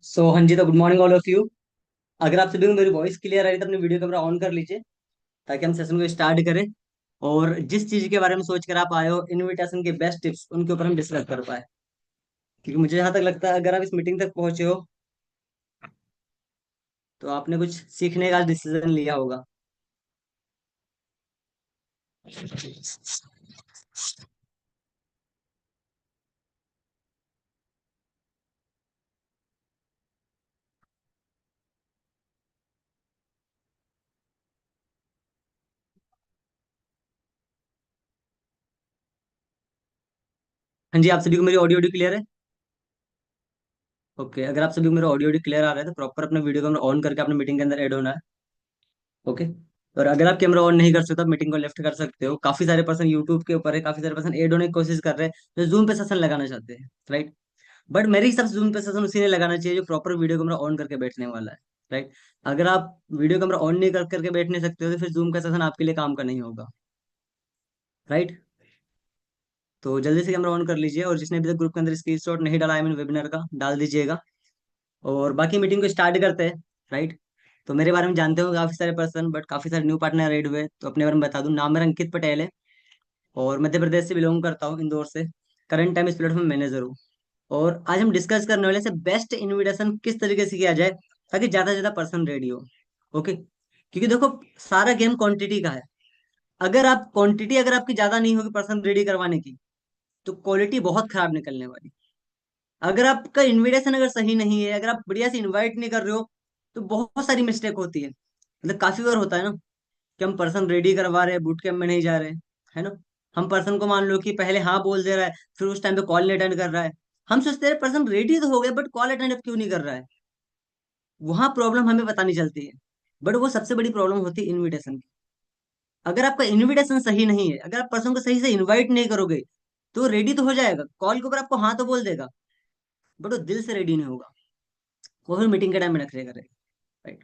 हाँ जी, तो good morning all of you. अगर आप सभी को मेरी वॉइस क्लियर आ रही है तो अपने वीडियो कैमरा ऑन कर लीजिए ताकि हम सेशन को स्टार्ट करें। और जिस चीज के बारे में सोच कर आप आए हो, इनविटेशन के बेस्ट टिप्स, उनके ऊपर हम डिस्कस कर पाए। क्योंकि मुझे जहाँ तक लगता है, अगर आप इस मीटिंग तक पहुंचे हो तो आपने कुछ सीखने का डिसीजन लिया होगा। हाँ जी, आप सभी को मेरी ऑडियो ऑडियो क्लियर है? ओके, अगर आप सभी को मेरा ऑडियो ऑडियो क्लियर आ रहा है तो प्रॉपर अपना वीडियो कैमरा ऑन करके अपने मीटिंग के अंदर ऐड होना है। ओके। और अगर आप कैमरा ऑन नहीं कर सकते तो मीटिंग को लेफ्ट कर सकते हो। काफी सारे पर्सन यूट्यूब के ऊपर है, काफी सारे पर्सन ऐड होने की कोशिश कर रहे हैं, जो जूम पे सेशन लगाना चाहते हैं, राइट। बट मेरे हिसाब से जूम पे सेशन उसी ने लगाना चाहिए जो प्रॉपर वीडियो कैमरा ऑन करके बैठने वाला है, राइट। अगर आप वीडियो कैमरा ऑन नहीं करके बैठ नहीं सकते हो तो फिर जूम का सेशन आपके लिए काम का नहीं होगा, राइट। तो जल्दी से कैमरा ऑन कर लीजिए, और जिसने अभी तक ग्रुप के अंदर स्क्रीनशॉट नहीं डाला, आई मीन वेबिनार का, डाल दीजिएगा। और बाकी मीटिंग को स्टार्ट करते हैं, राइट। तो मेरे बारे में जानते हो काफी सारे पर्सन, बट काफी सारे न्यू पार्टनर ऐड हुए, तो अपने बारे में बता दूं। नाम मेरा अंकित पटेल है, और मध्य प्रदेश से बिलोंग करता हूँ, इंदौर से। करंट टाइम इस प्लेटफॉर्म मैनेजर हूँ। और आज हम डिस्कस करने वाले से बेस्ट इनविटेशन किस तरीके से किया जाए ताकि ज्यादा से ज्यादा पर्सन रेडी हो। ओके, क्योंकि देखो, सारा गेम क्वांटिटी का है। अगर आप क्वांटिटी अगर आपकी ज्यादा नहीं होगी पर्सन रेडी करवाने की, तो क्वालिटी बहुत खराब निकलने वाली। अगर आपका इनविटेशन अगर सही नहीं है, अगर आप बढ़िया से इनवाइट नहीं कर रहे हो, तो बहुत सारी मिस्टेक होती है। मतलब काफी बार होता है ना कि हम पर्सन रेडी करवा रहे हैं, बूट कैंप में नहीं जा रहे, है ना। हम पर्सन को मान लो कि पहले हाँ बोल दे रहा है, फिर उस टाइम पे कॉल नहीं अटेंड कर रहा है। हम सोचते हैं पर्सन रेडी तो हो गया, बट कॉल अटेंड क्यों नहीं कर रहा है। वहां प्रॉब्लम हमें पता नहीं चलती है। बट वो सबसे बड़ी प्रॉब्लम होती है इनविटेशन की। अगर आपका इनविटेशन सही नहीं है, अगर आप पर्सन को सही से इनवाइट नहीं करोगे, तो रेडी तो हो जाएगा, कॉल के ऊपर आपको हाँ तो बोल देगा, बट वो दिल से रेडी नहीं होगा। वो फिर मीटिंग के टाइम में नखरे करेगा, राइट।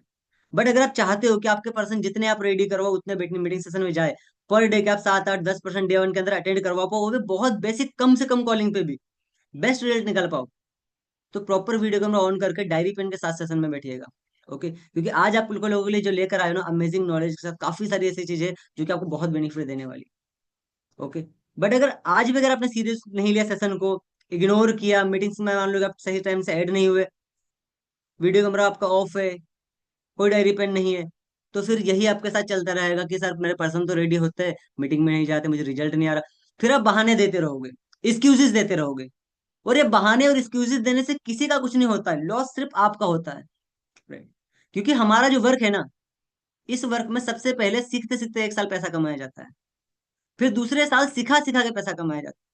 बट अगर आप चाहते हो कि आपके पर्सन जितने आप रेडी करवाओ उतने बैठने मीटिंग सेशन में जाए, पर डे के आप 7 8 10% डे वन के अंदर अटेंड करवा पाओ, वो भी बहुत बेसिक कम से कम कॉलिंग पे भी बेस्ट रिजल्ट निकाल पाओ, तो प्रॉपर वीडियो कैमरा ऑन करके डायरी पेन के साथ सेशन में बैठिएगा। ओके, क्योंकि आज आप लोगों के लिए जो लेकर आए हो ना, अमेजिंग नॉलेज के साथ काफी सारी ऐसी चीजें जो कि आपको बहुत बेनिफिट देने वाली। ओके। बट अगर आज भी अगर आपने सीरियस नहीं लिया सेशन को, इग्नोर किया, मीटिंग्स में मान लो कि आप सही टाइम से ऐड नहीं हुए, वीडियो कैमरा आपका ऑफ है, कोई डायरी पेन नहीं है, तो फिर यही आपके साथ चलता रहेगा कि सर मेरे पर्सन तो रेडी होते हैं, मीटिंग में नहीं जाते, मुझे रिजल्ट नहीं आ रहा। फिर आप बहाने देते रहोगे, एक्सक्यूजेस देते रहोगे। और ये बहाने और एक्सक्यूजेस देने से किसी का कुछ नहीं होता है, लॉस सिर्फ आपका होता है, राइट। क्योंकि हमारा जो वर्क है ना, इस वर्क में सबसे पहले सीखते सीखते 1 साल पैसा कमाया जाता है, फिर दूसरे साल सिखा सिखा के पैसा कमाया जाता है।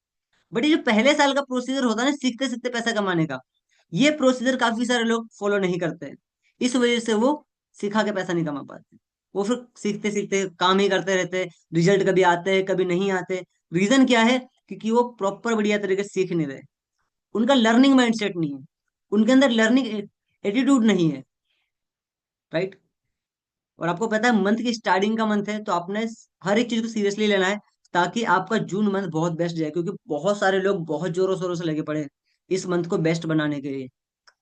बट ये जो पहले साल का प्रोसीजर होता है ना, सीखते सीखते पैसा कमाने का, ये प्रोसीजर काफी सारे लोग फॉलो नहीं करते हैं। इस वजह से वो सिखा के पैसा नहीं कमा पाते। वो फिर सीखते सीखते काम ही करते रहते हैं, रिजल्ट कभी आते हैं कभी नहीं आते। रीजन क्या है? क्योंकि वो प्रॉपर बढ़िया तरीके से सीख नहीं रहे, उनका लर्निंग माइंडसेट नहीं है, उनके अंदर लर्निंग एटीट्यूड नहीं है, राइट। और आपको पता है मंथ की स्टार्टिंग का मंथ है, तो आपने हर एक चीज को सीरियसली लेना है, ताकि आपका जून मंथ बहुत बेस्ट जाए। क्योंकि बहुत सारे लोग बहुत जोरों शोरों से लगे पड़े हैं इस मंथ को बेस्ट बनाने के लिए।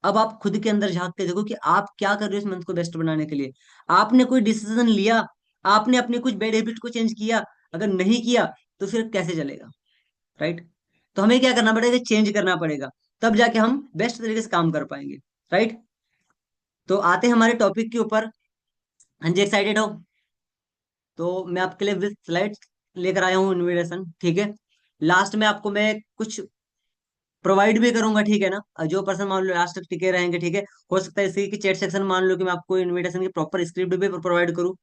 अब आप खुद के अंदर झांक के देखो कि आप क्या कर रहे हो इस मंथ को बेस्ट बनाने के लिए। आपने कोई डिसीजन लिया? आपने अपनी कुछ बैड हैबिट को चेंज किया? अगर नहीं किया तो फिर कैसे चलेगा, राइट। तो हमें क्या करना पड़ेगा? चेंज करना पड़ेगा, तब जाके हम बेस्ट तरीके से काम कर पाएंगे, राइट। तो आते हैं हमारे टॉपिक के ऊपर। हाँ जी, एक्साइटेड हो? तो मैं आपके लिए विद स्लाइड्स लेकर आया हूँ इनविटेशन, ठीक है। लास्ट में आपको मैं कुछ प्रोवाइड भी करूंगा, ठीक है ना। जो पर्सन मान लो लास्ट तक टिके रहेंगे, ठीक है। हो सकता है इसी की चैट सेक्शन मान लो कि मैं आपको इनविटेशन की प्रॉपर स्क्रिप्ट भी प्रोवाइड करूँ,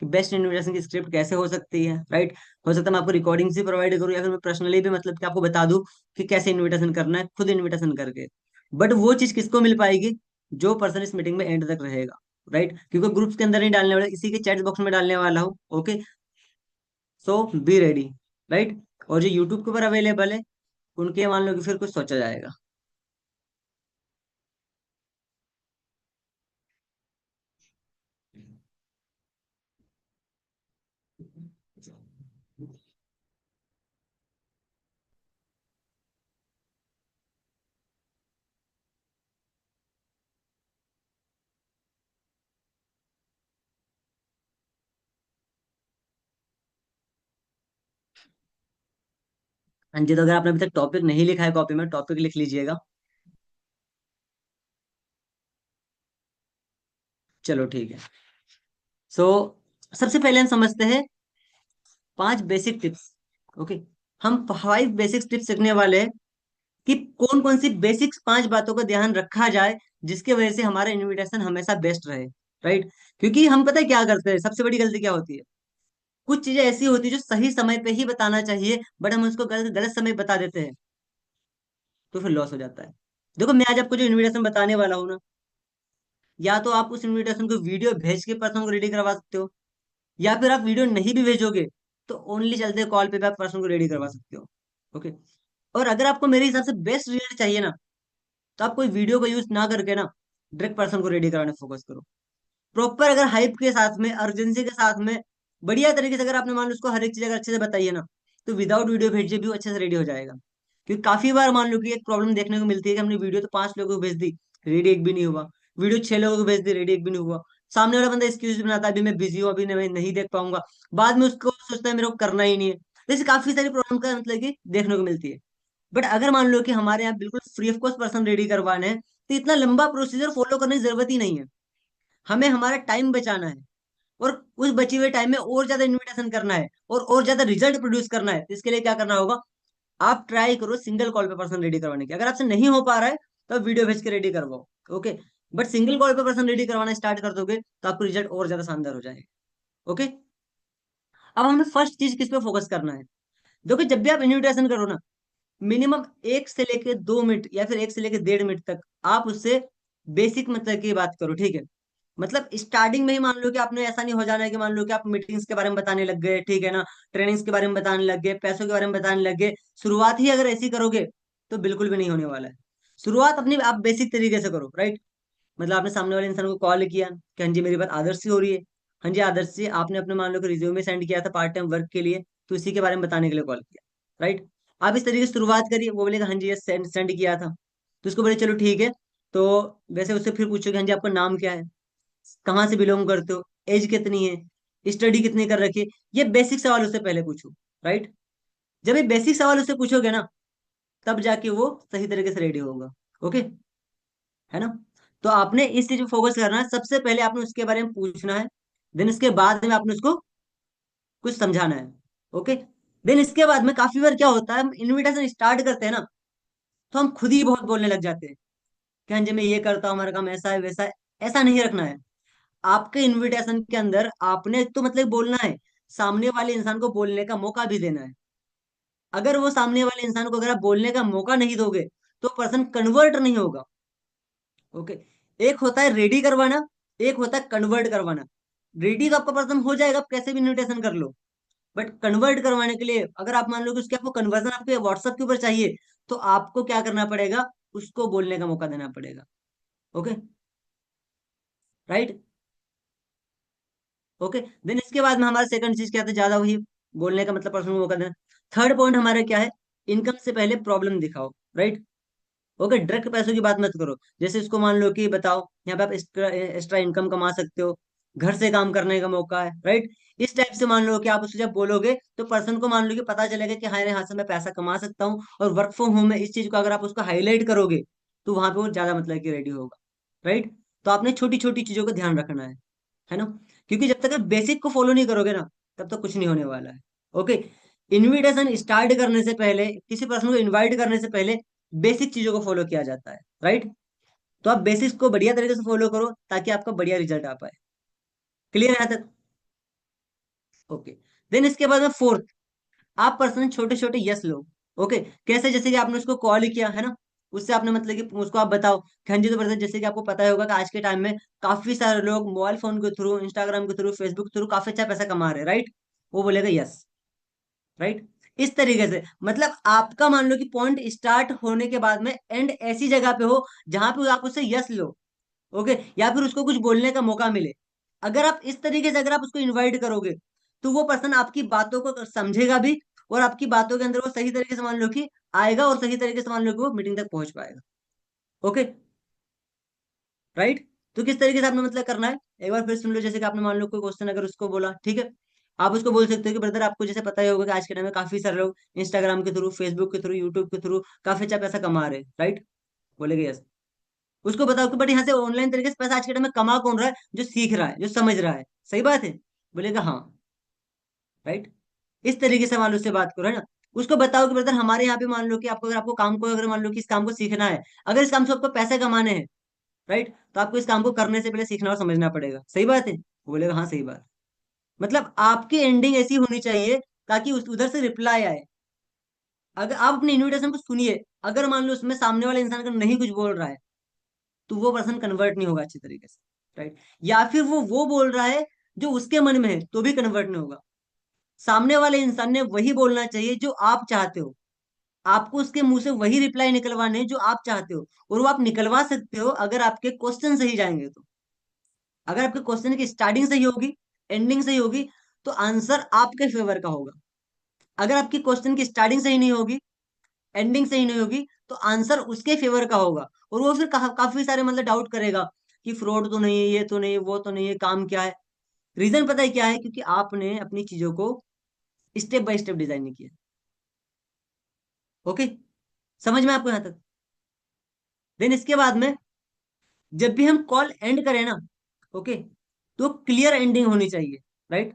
कि बेस्ट इनविटेशन की स्क्रिप्ट कैसे हो सकती है, राइट। हो सकता है मैं आपको रिकॉर्डिंग भी प्रोवाइड करूँ, या फिर मैं पर्सनली भी मतलब कि आपको बता दूं कि कैसे इन्विटेशन करना है, खुद इन्विटेशन करके। बट वो चीज किसको मिल पाएगी? जो पर्सन इस मीटिंग में एंड तक रहेगा, राइट। क्योंकि ग्रुप्स के अंदर नहीं डालने वाला, इसी के चैट बॉक्स में डालने वाला हूँ। Okay, so be ready, right. और जो यूट्यूब के ऊपर अवेलेबल है, उनके मान लो कि फिर कुछ सोचा जाएगा। हाँ जी, तो अगर आपने अभी तक टॉपिक नहीं लिखा है कॉपी में, टॉपिक लिख लीजिएगा। चलो ठीक है। सो सबसे पहले हम समझते हैं 5 बेसिक टिप्स। ओके, हम 5 बेसिक टिप्स सीखने वाले हैं कि कौन कौन सी बेसिक्स 5 बातों का ध्यान रखा जाए जिसके वजह से हमारा इनविटेशन हमेशा बेस्ट रहे। राइट। क्योंकि हम पता है क्या करते हैं, सबसे बड़ी गलती क्या होती है, कुछ चीजें ऐसी होती है जो सही समय पे ही बताना चाहिए बट हम उसको गलत गलत समय बता देते हैं, तो फिर लॉस हो जाता है। देखो, मैं आज आपको जो इनविटेशन बताने वाला हूँ ना, या तो आप उस इनविटेशन को वीडियो भेज के पर्सन को रेडी करवा सकते हो, या फिर आप वीडियो नहीं भी भेजोगे तो ओनली चलते कॉल पे भी आप पर्सन को रेडी करवा सकते हो। ओके। और अगर आपको मेरे हिसाब से बेस्ट रिजल्ट चाहिए ना, तो आप कोई वीडियो का यूज ना करके ना डायरेक्ट पर्सन को रेडी कराने फोकस करो। प्रॉपर अगर हाइप के साथ में, अर्जेंसी के साथ में, बढ़िया तरीके से अगर आपने मान लो उसको हर एक चीज अगर अच्छे से बताई है ना, तो विदाउट वीडियो भेजे भी वो अच्छे से रेडी हो जाएगा। क्योंकि काफी बार मान लो कि एक प्रॉब्लम देखने को मिलती है कि हमने वीडियो तो 5 लोगों को भेज दी, रेडी एक भी नहीं हुआ। वीडियो 6 लोगों को भेज दी, रेडी एक भी नहीं हुआ। सामने वाला बंदा एक्सक्यूज बनाता है, अभी मैं बिजी हूँ, अभी मैं नहीं देख पाऊंगा। बाद में उसको सोचता है मेरे को करना ही नहीं है। जैसे काफी सारी प्रॉब्लम का मतलब कि देखने को मिलती है। बट अगर मान लो कि हमारे यहाँ बिल्कुल free of cost person ready करवाने हैं, तो इतना लंबा प्रोसीजर फॉलो करने की जरूरत ही नहीं है। हमें हमारा टाइम बचाना है, और उस बचे हुए टाइम में और ज्यादा इन्विटेशन करना है और ज्यादा रिजल्ट प्रोड्यूस करना है। तो इसके लिए क्या करना होगा, आप ट्राई करो सिंगल कॉल पे पर्सन रेडी करवाने की। अगर आपसे नहीं हो पा रहा है तो आप वीडियो भेज के रेडी करवाओ। ओके। बट सिंगल कॉल पे पर्सन रेडी करवाना स्टार्ट कर दोगे तो आपको रिजल्ट और ज्यादा शानदार हो जाएगा। ओके। अब हमें फर्स्ट चीज किस पे फोकस करना है। देखो, जब भी आप इन्विटेशन करो ना, मिनिमम 1 से लेके 2 मिनट या फिर 1 से लेके 1.5 मिनट तक आप उससे बेसिक मतलब की बात करो। ठीक है। मतलब स्टार्टिंग में ही मान लो कि आपने ऐसा नहीं हो जाना है कि मान लो कि आप मीटिंग्स के बारे में बताने लग गए, ठीक है ना, ट्रेनिंग्स के बारे में बताने लग गए, पैसों के बारे में बताने लग गए। शुरुआत ही अगर ऐसी करोगे तो बिल्कुल भी नहीं होने वाला है। शुरुआत अपनी आप बेसिक तरीके से करो। राइट। मतलब आपने सामने वाले इंसान को कॉल किया कि हाँ जी मेरी बात आदर्श से हो रही है। हाँ जी आदर्श जी, आपने अपने मान लो कि रिज्यूमे सेंड किया था पार्ट टाइम वर्क के लिए, तो इसी के बारे में बताने के लिए कॉल किया। राइट। आप इस तरीके से शुरुआत करिए, वो बोलेगा हाँ जी ये सेंड सेंड किया था, तो उसको बोले चलो ठीक है। तो वैसे उससे फिर पूछोगे हाँ जी आपका नाम क्या है, कहाँ से बिलोंग करते हो, एज कितनी है, स्टडी कितनी कर रखी है। ये बेसिक सवाल उससे पहले पूछो। राइट। जब ये बेसिक सवाल उससे पूछोगे ना, तब जाके वो सही तरीके से रेडी होगा। ओके, है ना। तो आपने इस चीज पे फोकस करना है, सबसे पहले आपने उसके बारे में पूछना है। देन इसके बाद में आपने उसको कुछ समझाना है। ओके। देन इसके बाद में काफी बार क्या होता है, हम इनविटेशन स्टार्ट करते हैं ना, तो हम खुद ही बहुत बोलने लग जाते हैं कि हाँ जी मैं ये करता हूँ, हमारा काम ऐसा है वैसा है। ऐसा नहीं रखना है। आपके इनविटेशन के अंदर आपने तो मतलब बोलना है, सामने वाले इंसान को बोलने का मौका भी देना है। अगर वो सामने वाले इंसान को अगर आप बोलने का मौका नहीं दोगे तो पर्सन कन्वर्ट नहीं होगा। ओके। एक होता है रेडी करवाना, एक होता है कन्वर्ट करवाना। रेडी तो आपका पर्सन हो जाएगा, आप कैसे भी इन्विटेशन कर लो। बट कन्वर्ट करवाने के लिए अगर आप मान लो कि उसके आपको कन्वर्जन आपके व्हाट्सएप के ऊपर चाहिए, तो आपको क्या करना पड़ेगा, उसको बोलने का मौका देना पड़ेगा। ओके। राइट। ओके। देन इसके बाद में हमारा सेकंड चीज क्या था, ज्यादा वही बोलने का मतलब पर्सन को मौका देना। थर्ड पॉइंट हमारा क्या है, इनकम से पहले प्रॉब्लम दिखाओ। राइट। ओके, डायरेक्ट पैसों की बात मत करो। जैसे इसको मान लो कि बताओ यहाँ पे आप एक्स्ट्रा एक्स्ट्रा इनकम कमा सकते हो, घर से काम करने का मौका है। राइट। इस टाइप से मान लो कि आप उससे जब बोलोगे तो पर्सन को मान लो कि पता चलेगा कि हाँ यहाँ से मैं पैसा कमा सकता हूँ, और वर्क फ्रॉम होम है। इस चीज को अगर आप उसको हाईलाइट करोगे तो वहां पे वो ज्यादा मतलब कि रेडी होगा। राइट। तो आपने छोटी छोटी चीजों को ध्यान रखना है ना। क्योंकि जब तक आप बेसिक को फॉलो नहीं करोगे ना, तब तक कुछ नहीं होने वाला है। ओके। इनविटेशन स्टार्ट करने से पहले, किसी पर्सन को इनवाइट करने से पहले बेसिक चीजों को फॉलो किया जाता है। राइट। तो आप बेसिक्स को बढ़िया तरीके से फॉलो करो ताकि आपका बढ़िया रिजल्ट आ पाए। क्लियर है यहाँ तक। ओके। देन इसके बाद में फोर्थ, आप पर्सन छोटे छोटे यस लो। ओके। कैसे, जैसे कि आपने उसको कॉल किया है ना, उससे आपने मतलब कि उसको आप बताओ कि हाँ जी तो पर्सन, जैसे कि आपको पता ही होगा कि आज के टाइम में काफी सारे लोग मोबाइल फोन के थ्रू, इंस्टाग्राम के थ्रू, फेसबुक के थ्रू काफी अच्छा पैसा कमा रहे हैं। राइट। वो बोलेगा यस। राइट। इस तरीके से मतलब आपका मान लो कि पॉइंट स्टार्ट होने के बाद में एंड ऐसी जगह पे हो जहां पे आप उससे यस लो। ओके। या फिर उसको कुछ बोलने का मौका मिले। अगर आप इस तरीके से अगर आप उसको इनवाइट करोगे, तो वो पर्सन आपकी बातों को समझेगा भी, और आपकी बातों के अंदर वो सही तरीके से मान लो कि आएगा, और सही तरीके से मान लो कि वो मीटिंग तक पहुंच पाएगा। ओके। राइट। तो किस तरीके से आपने मतलब करना है, एक बार फिर सुन लो। जैसे कि आपने मान लो कोई क्वेश्चन अगर उसको बोला, ठीक है, आप उसको बोल सकते हो कि ब्रदर आपको जैसे पता ही होगा कि आज के टाइम में काफी सारे लोग इंस्टाग्राम के थ्रू, फेसबुक के थ्रू, यूट्यूब के थ्रू काफी अच्छा पैसा कमा रहे हैं, राइट? बोलेगे यस। उसको बताओ कि बट यहाँ से ऑनलाइन तरीके से पैसा आज के टाइम में कमा कौन रहा है? जो सीख रहा है, जो समझ रहा है। सही बात है? बोलेगा हाँ। राइट? इस तरीके से मान लो उससे बात करो, है ना। उसको बताओ कि ब्रदर हमारे यहाँ पे मान लो कि आपको, अगर आपको काम को, अगर मान लो कि इस काम को सीखना है, अगर इस काम से आपको पैसे कमाने हैं, राइट, तो आपको इस काम को करने से पहले सीखना और समझना पड़ेगा। सही बात है? वो बोलेगा हाँ सही बात। मतलब आपकी एंडिंग ऐसी होनी चाहिए ताकि उस उधर से रिप्लाई आए। अगर आप अपने इनविटेशन को सुनिए, अगर मान लो उसमें सामने वाले इंसान का नहीं कुछ बोल रहा है, तो वो पर्सन कन्वर्ट नहीं होगा अच्छी तरीके से। राइट? या फिर वो बोल रहा है जो उसके मन में है, तो भी कन्वर्ट नहीं होगा। सामने वाले इंसान ने वही बोलना चाहिए जो आप चाहते हो। आपको उसके मुंह से वही रिप्लाई निकलवाने हैं जो आप चाहते हो, और वो आप निकलवा सकते हो अगर आपके क्वेश्चन सही जाएंगे तो। अगर आपके क्वेश्चन की स्टार्टिंग सही होगी, एंडिंग सही होगी, तो आंसर आपके फेवर का होगा। अगर आपकी क्वेश्चन की स्टार्टिंग सही नहीं होगी, एंडिंग सही नहीं होगी, तो आंसर उसके फेवर का होगा। और वो फिर काफी सारे मतलब डाउट करेगा कि फ्रॉड तो नहीं है, ये तो नहीं है, वो तो नहीं है, काम क्या है। रीजन पता है क्या है? क्योंकि आपने अपनी चीजों को स्टेप बाय स्टेप डिजाइन नहीं किया। ओके? समझ में आपको यहाँ तक? देन इसके बाद में जब भी हम कॉल एंड करें ना, ओके, तो क्लियर एंडिंग होनी चाहिए। राइट?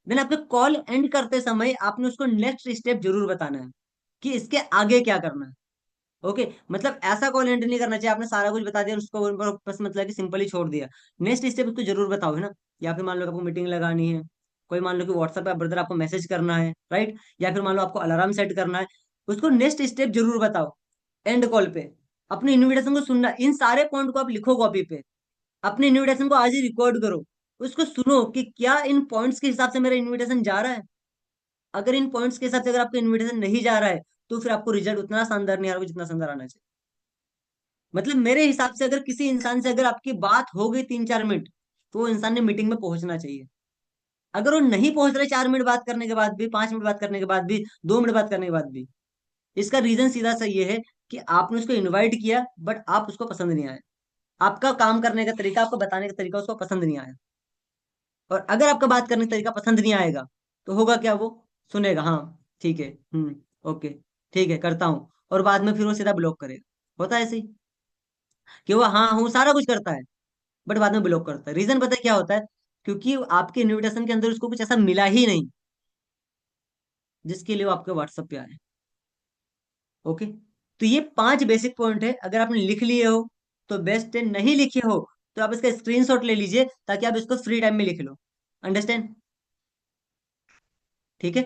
देन आपके कॉल एंड करते समय आपने उसको नेक्स्ट स्टेप जरूर बताना है कि इसके आगे क्या करना है। ओके? मतलब ऐसा कॉल एंड नहीं करना चाहिए आपने सारा कुछ बता दिया और उसको बस मतलब कि सिंपली छोड़ दिया। नेक्स्ट स्टेप उसको जरूर बताओ, है ना। या फिर मान लो कि आपको मीटिंग लगानी है, कोई मान लो कि व्हाट्सएप पे ब्रदर आपको मैसेज करना है, राइट, या फिर मान लो आपको अलार्म सेट करना है, उसको नेक्स्ट स्टेप जरूर बताओ एंड कॉल पे। अपने इनविटेशन को सुनना, इन सारे पॉइंट को आप लिखो कॉपी पे, अपने इनविटेशन को आज ही रिकॉर्ड करो, उसको सुनो कि क्या इन पॉइंट्स के हिसाब से मेरा इनविटेशन जा रहा है। अगर इन पॉइंट्स के हिसाब से अगर आपका इनविटेशन नहीं जा रहा है, तो फिर आपको रिजल्ट उतना शानदार नहीं आ रहा जितना शानदार आना चाहिए। मतलब मेरे हिसाब से अगर किसी इंसान से अगर आपकी बात हो गई 3-4 मिनट, तो वो इंसान ने मीटिंग में पहुंचना चाहिए। अगर वो नहीं पहुंच रहे 4 मिनट बात करने के बाद भी, 5 मिनट बात करने के बाद भी, 2 मिनट बात करने के बाद भी, इसका रीजन सीधा सा ये है कि आपने उसको इनवाइट किया बट आप उसको पसंद नहीं आए। आपका काम करने का तरीका, आपको बताने का तरीका उसको पसंद नहीं आया। और अगर आपका बात करने का तरीका पसंद नहीं आएगा, तो होगा क्या? वो सुनेगा, हाँ ठीक है, ओके, ठीक है करता हूँ, और बाद में फिर वो सीधा ब्लॉक करेगा। होता है ऐसे ही कि वो हाँ हूँ सारा कुछ करता है, बट बाद में ब्लॉक करता है। रीजन पता है क्या होता है? क्योंकि आपके इनविटेशन के अंदर उसको कुछ ऐसा मिला ही नहीं जिसके लिए वो आपके व्हाट्सएप पे आए। ओके? तो ये 5 बेसिक पॉइंट है, अगर आपने लिख लिए हो तो बेस्ट है, नहीं लिखे हो तो आप इसका स्क्रीनशॉट ले लीजिए ताकि आप इसको फ्री टाइम में लिख लो। अंडरस्टैंड? ठीक है?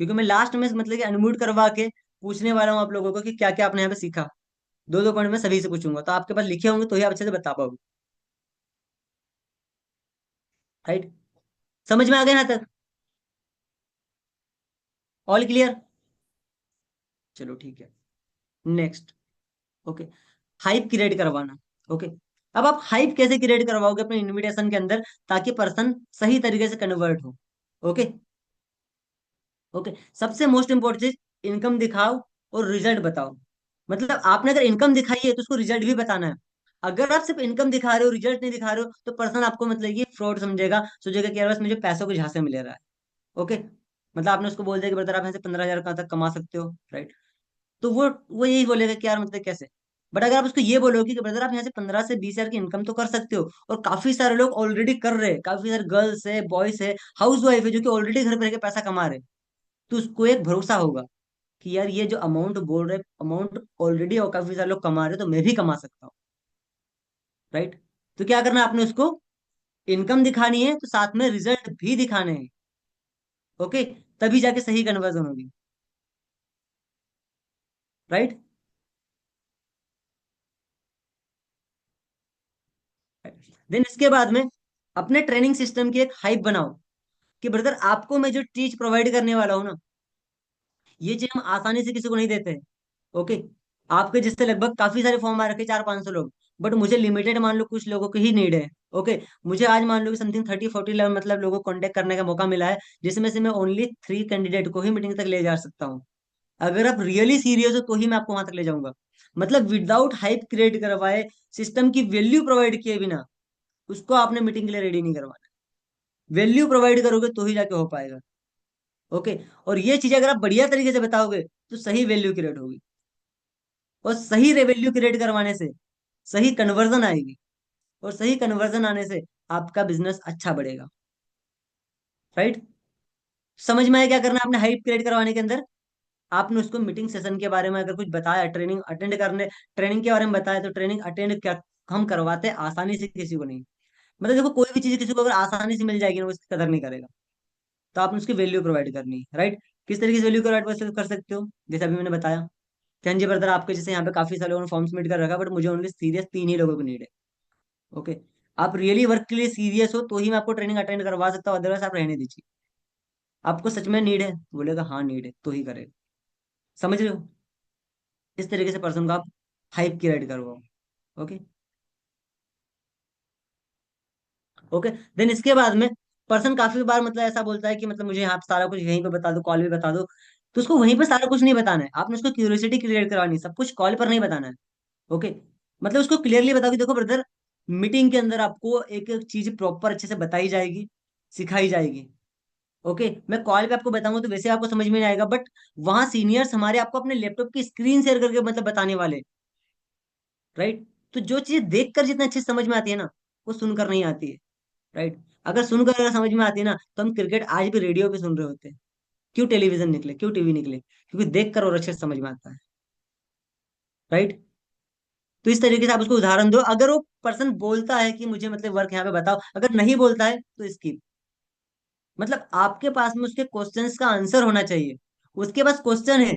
क्योंकि मैं लास्ट में मतलब कि अनम्यूट करवा के पूछने वाला हूँ आप लोगों को कि क्या क्या आपने यहाँ पे सीखा। 2-2 पॉइंट में सभी से पूछूंगा, तो आपके पास लिखे होंगे तो ही आप अच्छे से बता पाओगे। राइट? समझ में आ गया यहाँ तक? All clear? चलो ठीक है। नेक्स्ट। ओके, हाइप क्रिएट करवाना। ओके, अब आप हाइप कैसे क्रिएट करवाओगे अपने इनविटेशन के अंदर ताकि पर्सन सही तरीके से कन्वर्ट हो? ओके? ओके, सबसे मोस्ट इंपॉर्टेंट चीज, इनकम दिखाओ और रिजल्ट बताओ। मतलब आपने अगर इनकम दिखाई है तो उसको रिजल्ट भी बताना है। अगर आप सिर्फ इनकम दिखा रहे हो, रिजल्ट नहीं दिखा रहे हो, तो पर्सन आपको मतलब ये फ्रॉड समझेगा, सोचेगा कि यार बस मुझे पैसों के झांसे मिल रहा है। ओके? मतलब आपने उसको बोल दिया कि ब्रदर आप यहाँ से 15,000 कहाँ तक कमा सकते हो, राइट, तो वो यही बोलेगा कि यार मतलब कैसे। बट अगर आप उसको ये बोलोगे कि ब्रदर आप यहाँ से 15 से 20 हजार की इनकम तो कर सकते हो, और काफी सारे लोग ऑलरेडी कर रहे हैं, काफी सारे गर्ल्स है, बॉयज है, हाउस वाइफ है जो कि ऑलरेडी घर पे रह के पैसा कमा रहे हैं, तो उसको एक भरोसा होगा कि यार ये जो अमाउंट बोल रहे, अमाउंट ऑलरेडी और काफी सारे लोग कमा रहे हैं, तो मैं भी कमा सकता हूँ। राइट? तो क्या करना है आपने उसको, इनकम दिखानी है तो साथ में रिजल्ट भी दिखाने हैं। ओके? तभी जाके सही कन्वर्जन होगी। राइट? देन इसके बाद में अपने ट्रेनिंग सिस्टम की एक हाइप बनाओ कि ब्रदर आपको मैं जो टीच प्रोवाइड करने वाला हूँ ना, ये चीज हम आसानी से किसी को नहीं देते हैं। ओके? आपके जिससे लगभग काफी सारे फॉर्म आ रखे 400-500 लोग, बट मुझे लिमिटेड मान लो कुछ लोगों की ही नीड है। ओके? मुझे आज मान लो कि समथिंग 30-40 मतलब लोगों को कॉन्टेक्ट करने का मौका मिला है, जिसमें से मैं ओनली 3 कैंडिडेट को ही मीटिंग तक ले जा सकता हूँ। अगर आप रियली सीरियस हो तो ही मैं आपको वहां तक ले जाऊंगा। मतलब विदाउट हाइप क्रिएट करवाए, सिस्टम की वैल्यू प्रोवाइड किए बिना उसको आपने मीटिंग के लिए रेडी नहीं करवाना। वैल्यू प्रोवाइड करोगे तो ही जाके हो पाएगा। ओके। और ये चीजें अगर आप बढ़िया तरीके से बताओगे तो सही वैल्यू क्रिएट होगी। और सही वैल्यू क्रिएट करवाने से सही कन्वर्जन आएगी। और सही कन्वर्जन आने से आपका बिजनेस अच्छा बढ़ेगा। राइट। समझ में आया क्या करना है आपने हाइप क्रिएट करवाने के अंदर? आपने उसको मीटिंग सेशन के बारे में अगर कुछ बताया, ट्रेनिंग अटेंड करने, ट्रेनिंग के बारे में बताया, तो ट्रेनिंग अटेंड क्या हम करवाते हैं आसानी से, किसी को नहीं। मतलब देखो, कोई भी चीज किसी को अगर आसानी से मिल जाएगी ना, वो उसकी कदर नहीं करेगा। तो आपने उसकी वैल्यू प्रोवाइड करनी है। राइट। किस तरीके से वैल्यू प्रोवाइड कर सकते हो? जैसे अभी मैंने बताया कि हाँ जी ब्रदर, आपके जैसे यहाँ पे काफी सारे लोगों ने फॉर्म सबमिट कर रखा है, बट मुझे ओनली सीरियस 3 ही लोगों को नीड है। ओके। आप रियली वर्क के लिए सीरियस हो तो ही मैं आपको ट्रेनिंग अटेंड करवा सकता हूँ, अदरवाइज आप रहने दीजिए। आपको सच में नीड है, बोलेगा हाँ नीड है, तो ही करेगा। समझ रहे हो? इस तरीके से पर्सन को आप हाइप क्रिएट करवाओ। ओके। ओके। देन इसके बाद में पर्सन काफी बार मतलब ऐसा बोलता है कि मतलब मुझे यहाँ पे सारा कुछ यहीं पे बता दो, कॉल भी बता दो। तो उसको वहीं पे सारा कुछ नहीं बताना है, आपने उसको क्यूरियोसिटी क्रिएट करवानी है, सब कुछ कॉल पर नहीं बताना है। ओके। मतलब उसको क्लियरली बताओ कि देखो ब्रदर, मीटिंग के अंदर आपको एक एक चीज प्रॉपर अच्छे से बताई जाएगी, सिखाई जाएगी। ओके। मैं कॉल पे आपको बताऊंगा तो वैसे आपको समझ में नहीं आएगा, बट वहां सीनियर्स हमारे आपको अपने लैपटॉप की स्क्रीन शेयर करके मतलब बताने वाले। राइट। तो जो चीज देख कर जितना अच्छे से समझ में आती है ना, वो सुनकर नहीं आती है। राइट। अगर सुनकर अगर समझ में आती है ना, तो हम क्रिकेट आज भी रेडियो पे सुन रहे होते हैं। क्यों टेलीविजन निकले, क्यों टीवी निकले? क्योंकि देख कर और अच्छे से समझ में आता है। राइट। तो इस तरीके से आप उसको उदाहरण दो। अगर वो पर्सन बोलता है कि मुझे मतलब वर्क यहाँ पे बताओ, अगर नहीं बोलता है तो स्किप। मतलब आपके पास में उसके क्वेश्चंस का आंसर होना चाहिए। उसके पास क्वेश्चन है,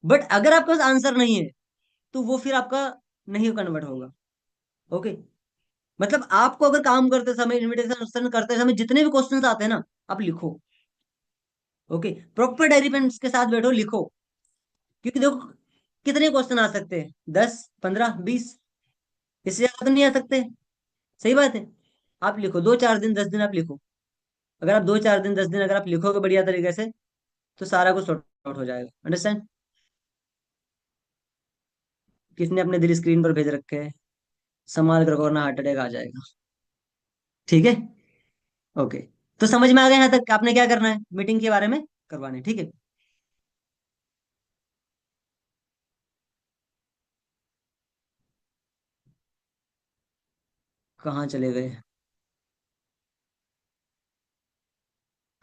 बट अगर आपके पास आंसर नहीं है, तो वो फिर आपका नहीं कन्वर्ट होगा। ओके। मतलब आपको अगर काम करते समय, इन्विटेशन करते समय जितने भी क्वेश्चंस आते हैं ना, आप लिखो। ओके। प्रॉपर डायरी पेन के साथ बैठो, लिखो। क्योंकि देखो, कितने क्वेश्चन आ सकते हैं? 10, 15, 20। इससे ज्यादा तो नहीं आ सकते। सही बात है। आप लिखो 2, 4 दिन, 10 दिन आप लिखो। अगर आप 2, 4 दिन, 10 दिन अगर आप लिखोगे बढ़िया तरीके से, तो सारा कुछ सॉर्ट आउट हो जाएगा। अंडरस्टैंड? किसने अपने दिल स्क्रीन पर भेज रखे हैं? संभाल कर रखो वरना हार्ट अटैक आ जाएगा। ठीक है। ओके। तो समझ में आ गया यहाँ तक आपने क्या करना है मीटिंग के बारे में करवाने? ठीक है। कहाँ चले गए?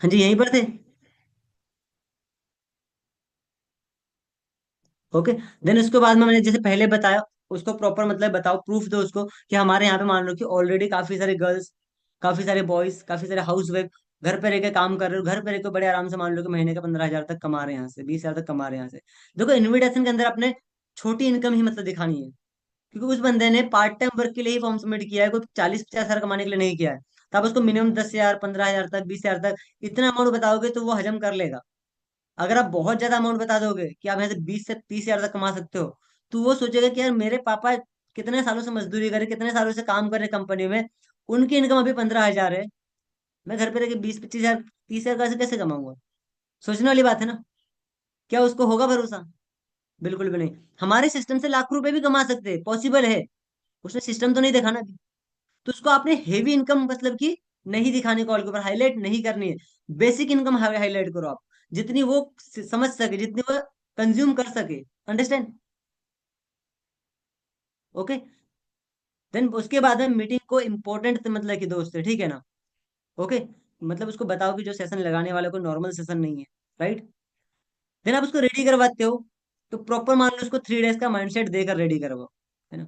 हाँ जी, यहीं पर थे। ओके। देन उसके बाद में मैंने जैसे पहले बताया, उसको प्रॉपर मतलब बताओ, प्रूफ दो उसको कि हमारे यहाँ पे मान लो कि ऑलरेडी काफी सारे गर्ल्स, काफी सारे बॉयज, काफी सारे हाउस वाइफ घर पे रह के काम कर रहे हो, घर पे रह के बड़े आराम से मान लो कि महीने का 15,000 तक कमा रहे हैं, यहाँ से 20,000 तक कमा रहे हैं यहाँ से। देखो, इनविटेशन के अंदर अपने छोटी इनकम ही मतलब दिखानी है। क्योंकि उस बंदे ने पार्ट टाइम वर्क के लिए ही फॉर्म सबमिट किया है, कोई 40-50 हजार कमाने के लिए नहीं किया है। तो आप उसको मिनिमम 10,000, 15,000 तक, 20,000 तक इतना अमाउंट बताओगे तो वो हजम कर लेगा। अगर आप बहुत ज्यादा अमाउंट बता दोगे कि आप यहाँ से 20 से 30 हजार तक कमा सकते हो, तो वो सोचेगा कि यार मेरे पापा कितने सालों से मजदूरी करे, कितने सालों से काम करे कंपनी में, उनकी इनकम अभी 15,000 है। मैं घर पे रह के 20-25 हजार, 30 हजार कैसे कमाऊंगा? सोचने वाली बात है ना। क्या उसको होगा भरोसा? बिल्कुल भी नहीं। हमारे सिस्टम से लाख रुपए भी कमा सकते हैं, पॉसिबल है। उसने सिस्टम तो नहीं देखा ना। तो उसको आपने हेवी इनकम मतलब कि नहीं दिखाने कॉल के ऊपर, हाईलाइट नहीं करनी है। बेसिक इनकम हाईलाइट करो आप, जितनी वो समझ सके, जितनी वो कंज्यूम कर सके। अंडरस्टैंड? ओके। देन उसके बाद में मीटिंग को इम्पोर्टेंट मतलब कि दोस्त है, ठीक है ना? ओके। मतलब उसको बताओ कि जो सेशन लगाने वाले को नॉर्मल सेशन नहीं है। राइट। देन आप उसको रेडी करवाते हो, तो प्रॉपर मान लो उसको 3 डेज का माइंडसेट देकर रेडी करवाओ। है ना?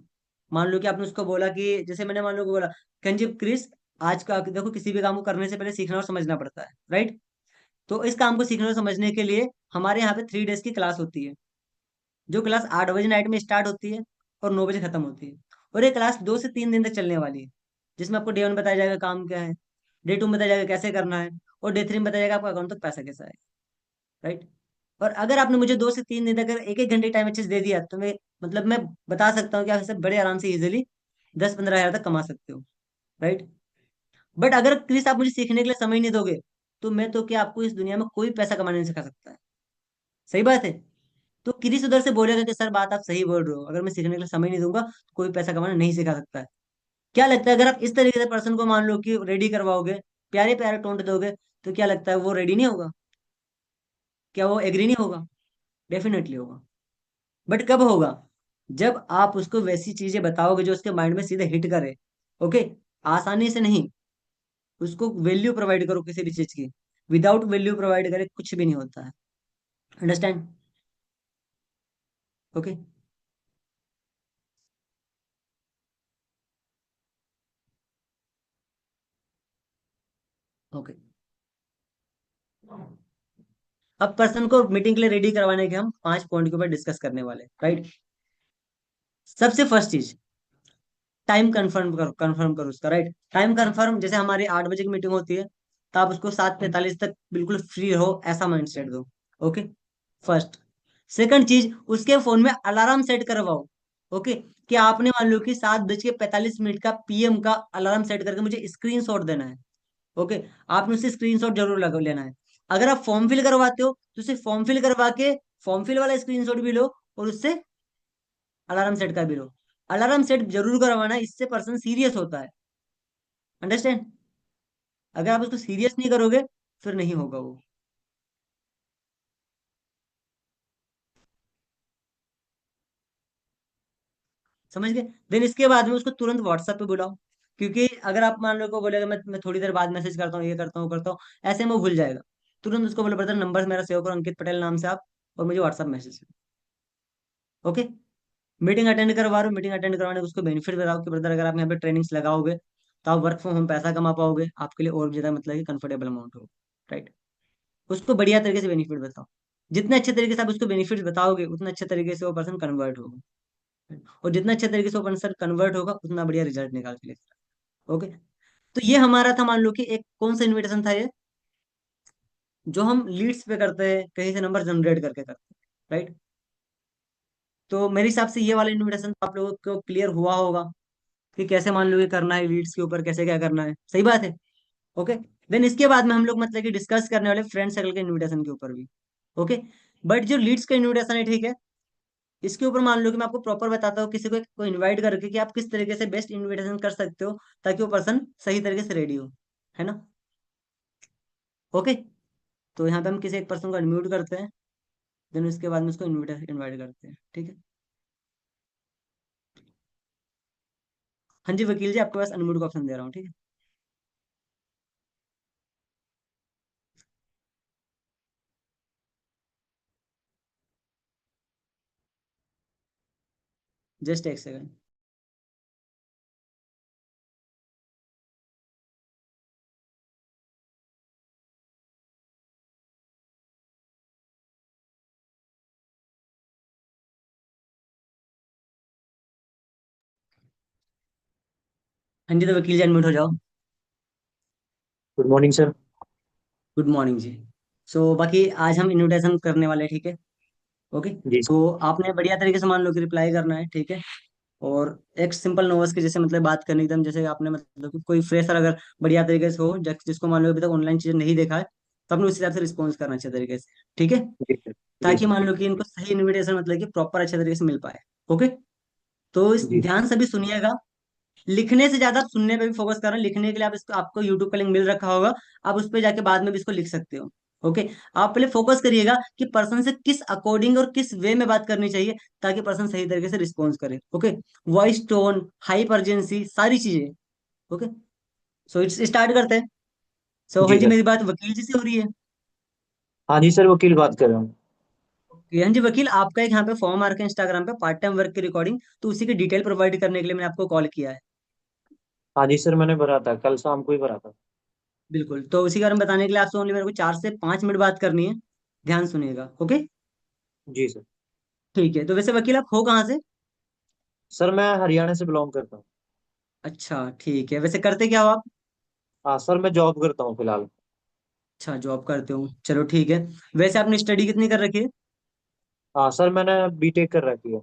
मान लो कि आपने उसको बोला कि जैसे मैंने मान लो को बोला, कंजीव क्रिस, आज का देखो किसी भी काम को करने से पहले सीखना और समझना पड़ता है। राइट। तो इस काम को सीखने और समझने के लिए हमारे यहाँ पे 3 डेज की क्लास होती है। जो क्लास 8 बजे नाइट में स्टार्ट होती है और 9 बजे खत्म होती है। और ये क्लास 2 से 3 दिन तक चलने वाली है। जिसमें आपको डे 1 बताया जाएगा काम क्या है, डे 2 में बताया जाएगा कैसे करना है, और डे 3 में बताया जाएगा आपका अकाउंट तक पैसा कैसा है। राइट। और अगर आपने मुझे 2 से 3 दिन तक अगर एक एक घंटे टाइम अच्छे से दे दिया, तो मैं मतलब मैं बता सकता हूँ कि आप इससे बड़े आराम से इजिली 10-15 हजार तक कमा सकते हो। राइट। बट अगर प्लीज आप मुझे सीखने के लिए समय नहीं दोगे, तो मैं तो क्या आपको इस दुनिया में कोई पैसा कमाने नहीं सिखा सकता है। सही बात है। तो किसी उधर से बोलेगा कि सर बात आप सही बोल रहे हो, अगर मैं सीखने के लिए समय नहीं दूंगा तो कोई पैसा कमाना नहीं सिखा सकता है। क्या लगता है अगर आप इस तरीके से पर्सन को मान लो कि रेडी करवाओगे, प्यारे प्यारे टोंट दोगे, तो क्या लगता है वो रेडी नहीं होगा? क्या वो एग्री नहीं होगा? डेफिनेटली होगा। बट कब होगा? जब आप उसको वैसी चीजें बताओगे जो उसके माइंड में सीधे हिट करे। ओके। आसानी से नहीं। उसको वैल्यू प्रोवाइड करो किसी भी चीज की। विदाउट वैल्यू प्रोवाइड करे कुछ भी नहीं होता है। अंडरस्टैंड? ओके। ओके। अब पर्सन को मीटिंग के लिए रेडी करवाने के हम 5 पॉइंट के ऊपर डिस्कस करने वाले, राइट? सबसे फर्स्ट चीज, टाइम कंफर्म करो उसका, राइट? टाइम कंफर्म, जैसे हमारी 8 बजे की मीटिंग होती है, तो आप उसको 7:45 तक बिल्कुल फ्री रहो, ऐसा माइंड सेट दो। ओके। फर्स्ट। सेकंड चीज, उसके फोन में अलार्म सेट करवाओ। ओके। कि आपने मान लो कि 7:45 का पीएम का अलार्म सेट करके मुझे स्क्रीन शॉट देना है। ओके। आपने उससे स्क्रीन शॉट जरूर लगा लेना है। अगर आप फॉर्म फिल करवाते हो तो उसे फॉर्म फिल करवा के फॉर्म फिल वाला स्क्रीन शॉट भी लो, और उससे अलार्म सेट का भी लो। अलार्म सेट जरूर करवाना, इससे पर्सन सीरियस होता है। अंडरस्टैंड? अगर आप उसको सीरियस नहीं करोगे, फिर नहीं होगा वो। समझ गए? देन इसके बाद में उसको तुरंत व्हाट्सएप पे बुलाओ। क्योंकि अगर आप मान लो को बोलेगा मैं थोड़ी देर बाद मैसेज करता हूँ, ये करता हूँ करता हूँ, ऐसे में वो भूल जाएगा। तुरंत उसको बोलो ब्रदर नंबर मेरा सेव करो, अंकित पटेल नाम से आप, और मुझे WhatsApp message. Okay. Meeting attend करवा रहे हो, मीटिंग अटेंड करवाने के उसको बेनिफिट बताओ कि ब्रदर अगर आप यहाँ पे ट्रेनिंग्स लगाओगे तो आप वर्क फ्रॉम होम पैसा कमा पाओगे, आपके लिए और भी ज्यादा मतलब कि कंफर्टेबल अमाउंट हो। राइट? उसको बढ़िया तरीके से बेनिफिट बताओ। जितने अच्छे तरीके से आप उसको बेनिफिट बताओगे, उतने अच्छे तरीके से वो पर्सन कन्वर्ट होगा। और जितना अच्छे तरीके से वो पर्सन कन्वर्ट होगा, उतना बढ़िया रिजल्ट निकाल के लेगा। ओके। तो ये हमारा था, मान लो कि एक कौन सा इन्विटेशन था ये, जो हम लीड्स पे करते हैं, कहीं से नंबर जनरेट करके करते हैं। राइट? तो मेरे हिसाब से ये वाला इन्विटेशन आप लोगों को क्लियर हुआ होगा कि कैसे मान लो कि करना है, लीड्स के ऊपर कैसे क्या करना है। सही बात है। ओके। देन इसके बाद में हम लोग मतलब कि डिस्कस करने वाले फ्रेंड सर्कल के इनविटेशन के ऊपर भी। ओके। बट जो लीड्स का इनविटेशन है, ठीक है, इसके ऊपर मान लो कि मैं आपको प्रॉपर बताता हूँ किसी को इनवाइट करके कि आप किस तरीके से बेस्ट इनविटेशन कर सकते हो, ताकि वो पर्सन सही तरीके से रेडी हो। है ना? ओके। तो यहाँ पे हम किसी एक पर्सन को अनम्यूट करते हैं। देन उसके बाद में उसको इनविट इनवाइट करते हैं, ठीक है? हाँ जी वकील जी, आपके पास अनम्यूट का ऑप्शन दे रहा हूँ, ठीक है? जस्ट एक सेकंड। हाँ जी, तो वकील जी अनम्यूट हो जाओ। Good morning sir. Good morning ji. So बाकी आज हम इनविटेशन करने वाले हैं, ठीक है? ओके। जी तो आपने बढ़िया तरीके से मान लो कि रिप्लाई करना है, ठीक है? और एक सिंपल नोव्स के जैसे मतलब बात करनी एकदम, जैसे आपने मतलब कि कोई फ्रेशर अगर बढ़िया तरीके से हो, जिसको मान लो अभी तक ऑनलाइन चीजें नहीं देखा है, तो आपने उस हिसाब से रिस्पॉन्स करना अच्छे तरीके से। ठीक है? जी सर। जी ताकि सर। मान लो कि इनको सही इन्विटेशन मतलब कि प्रॉपर अच्छे तरीके से मिल पाए। ओके। तो इस जी ध्यान से भी सुनिएगा। लिखने से ज्यादा सुनने पे भी फोकस कर रहे हैं। लिखने के लिए आप इसको, आपको यूट्यूब का लिंक मिल रखा होगा, आप उस पर जाके बाद में भी इसको लिख सकते हो। ओके। आप पहले फोकस करिएगा कि पर्सन से किस अकॉर्डिंग और किस वे में बात करनी चाहिए, ताकि पर्सन सही तरीके से रिस्पॉन्स करे। Okay. Voice tone, hype urgency, सारी चीजें। ओके। सो इट्स स्टार्ट करते हैं। सो हाँ जी जी, सर। मेरी बात वकील जी से हो रही है? हाँ जी सर, वकील बात कर रहा हूँ। हाँ जी वकील, आपका एक यहाँ पे फॉर्म आ रखा है इंस्टाग्राम पे, पार्ट टाइम वर्क की रिकॉर्डिंग, तो उसी की डिटेल प्रोवाइड करने के लिए मैंने आपको कॉल किया है। हाँ जी सर, मैंने भरा था, कल शाम को ही भरा था। बिल्कुल, तो उसी के बारे में बताने के लिए आपसे ओनली मेरे को 4 से 5 मिनट बात करनी है। ध्यान सुनिएगा। ओके। जी सर। ठीक है, तो वैसे वकील आप हो कहाँ से? सर मैं हरियाणा से बिलोंग करता हूँ। अच्छा ठीक है, वैसे करते क्या हो आप? हाँ सर, मैं जॉब करता हूँ फिलहाल। अच्छा, जॉब करते हो, चलो ठीक है। वैसे आपने स्टडी कितनी कर रखी है? हाँ सर, मैंने बीटेक कर रखी है।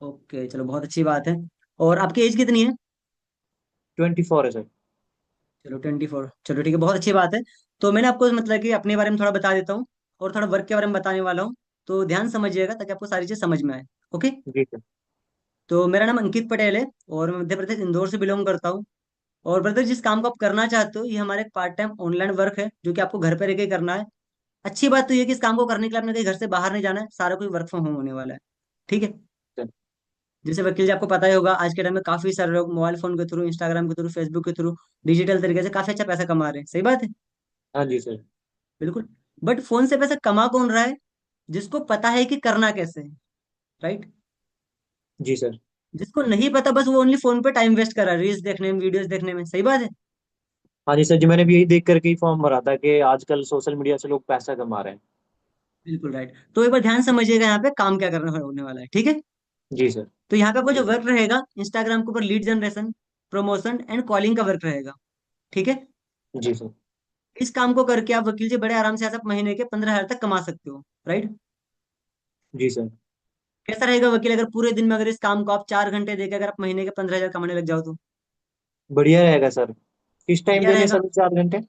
ओके, चलो बहुत अच्छी बात है। और आपकी एज कितनी है? 24 है सर। चलो 24, चलो ठीक है, बहुत अच्छी बात है। तो मैंने आपको मतलब कि अपने बारे में थोड़ा बता देता हूँ, और थोड़ा वर्क के बारे में बताने वाला हूँ। तो ध्यान समझिएगा ताकि आपको सारी चीज़ समझ में आए। ओके। जी सर। तो मेरा नाम अंकित पटेल है, और मैं मध्य प्रदेश इंदौर से बिलोंग करता हूँ। और ब्रदर जिस काम को आप करना चाहते हो ये हमारे एक पार्ट टाइम ऑनलाइन वर्क है जो कि आपको घर पे रह के ही करना है। अच्छी बात तो ये है कि इस काम को करने के लिए आपने कहीं घर से बाहर नहीं जाना है, सारा कुछ वर्क फ्रॉम होम होने वाला है। ठीक है। सर। जैसे वकील जी आपको पता ही होगा आज के टाइम में काफी सारे लोग मोबाइल फोन के थ्रू, इंस्टाग्राम के थ्रू, फेसबुक के थ्रू डिजिटल तरीके से काफी अच्छा पैसा कमा रहे हैं। सही बात है। हाँ जी सर। बिल्कुल। बट फोन से पैसा कमा कौन रहा है? जिसको पता है कि करना कैसे है। राइट। जी सर। जिसको नहीं पता बस वो ओनली फोन पे टाइम वेस्ट कर रहा है, रील्स देखने में, वीडियोस देखने में। सही बात है। हाँ जी सर जी, मैंने भी यही देख करके ही फॉर्म भरा था कि आजकल सोशल मीडिया से लोग पैसा कमा रहे हैं। बिल्कुल राइट। तो एक बार ध्यान समझिएगा यहाँ पे काम क्या करना होने वाला है। ठीक है। जी सर। तो यहाँ पे आपको जो वर्क रहेगा इंस्टाग्राम के ऊपर lead generation, promotion and calling का वर्क रहेगा। ठीक है। जी सर। इस काम को करके आप वकील जी बड़े आराम से आप महीने के 15,000 तक कमा सकते हो। राइट। जी सर। कैसा रहेगा वकील अगर पूरे दिन में अगर इस काम को आप 4 घंटे देकर अगर आप महीने के 15,000 कमाने लग जाओ तो? बढ़िया रहेगा सर। किस टाइम बढ़िया के लिए रहेगा। सर 4 घंटे?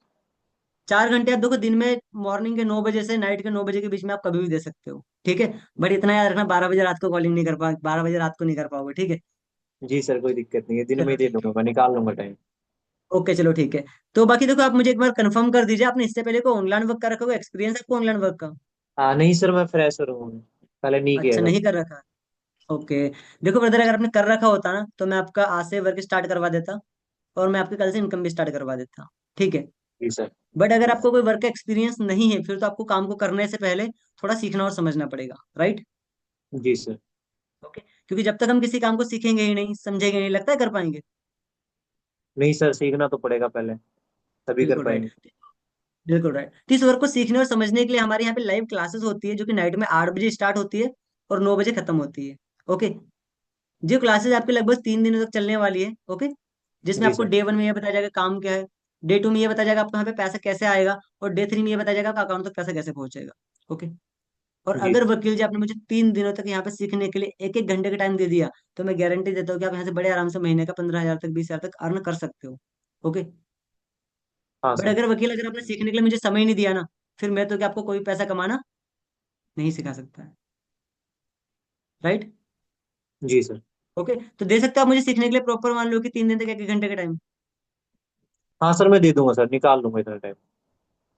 4 घंटे आप देखो दिन में, मॉर्निंग के 9 बजे से नाइट के 9 बजे के बीच में आप कभी भी दे सकते हो। ठीक है। बट इतना याद रखना 12 बजे रात को कॉलिंग नहीं कर पा 12 बजे रात को नहीं कर पाओगे। ठीक है। जी सर, कोई दिक्कत नहीं है, दिन में चलो ही दे ठीक है। दूंगा, मैं निकाल लूंगा टाइम। ओके चलो ठीक है। तो बाकी देखो आप मुझे एक बार कंफर्म कर दीजिए, आपने इससे पहले को ऑनलाइन वर्क का रखा होगा, एक्सपीरियंस आपको ऑनलाइन वर्क का? हाँ नहीं सर, मैं फ्रेशर हूँ, पहले नहीं किया अच्छा कभी। नहीं कर रखा। ओके। देखो ब्रदर अगर आपने कर रखा होता ना तो मैं आपका आज से वर्क स्टार्ट करवा देता और मैं आपके कल से इनकम भी स्टार्ट करवा देता। ठीक है। जी सर। बट अगर आपको कोई वर्क का एक्सपीरियंस नहीं है फिर तो आपको काम को करने से पहले थोड़ा सीखना और समझना पड़ेगा। राइट। जी सर। ओके। क्योंकि जब तक हम किसी काम को सीखेंगे ही नहीं, समझेंगे नहीं, लगता है कर पाएंगे? नहीं सर, सीखना तो पड़ेगा पहले, तभी कर बिल्कुल राइट। पाएंगे। बिल्कुल राइट। तो इस वर्क को सीखने और समझने के लिए हमारे यहाँ पे लाइव क्लासेस होती है जो कि नाइट में 8 बजे स्टार्ट होती है और 9 बजे खत्म होती है। ओके। जो क्लासेस आपके लगभग 3 दिनों तक चलने वाली है। ओके। जिसमें जी आपको सर। डे 1 में ये बताया जाएगा काम क्या है, डे 2 में ये बताया जाएगा आपको यहाँ पे पैसा कैसे आएगा, और डे 3 में ये बताया जाएगा आपका अकाउंट तक पैसा कैसे पहुंचेगा। ओके। और जी अगर सर। वकील जी आपने मुझे 3 दिनों तक यहाँ पे सीखने के लिए 1-1 घंटे का टाइम दे दिया तो मैं गारंटी देता हूँ कि आप यहाँ से बड़े आराम से महीने का 15,000 तक, 20,000 तक अर्न कर सकते हो। ओके। हाँ बट सर। अगर वकील अगर आपने सीखने के लिए मुझे समय ही नहीं दिया ना, फिर मैं तो क्या आपको कोई पैसा कमाना नहीं सिखा सकता है। राइट। जी सर। ओके। तो दे सकते हो आप मुझे सीखने के लिए प्रॉपर मान लो कि 3 दिन तक 1-1 घंटे का टाइम? हाँ सर, मैं दे दूंगा सर, निकाल लूंगा इतना टाइम।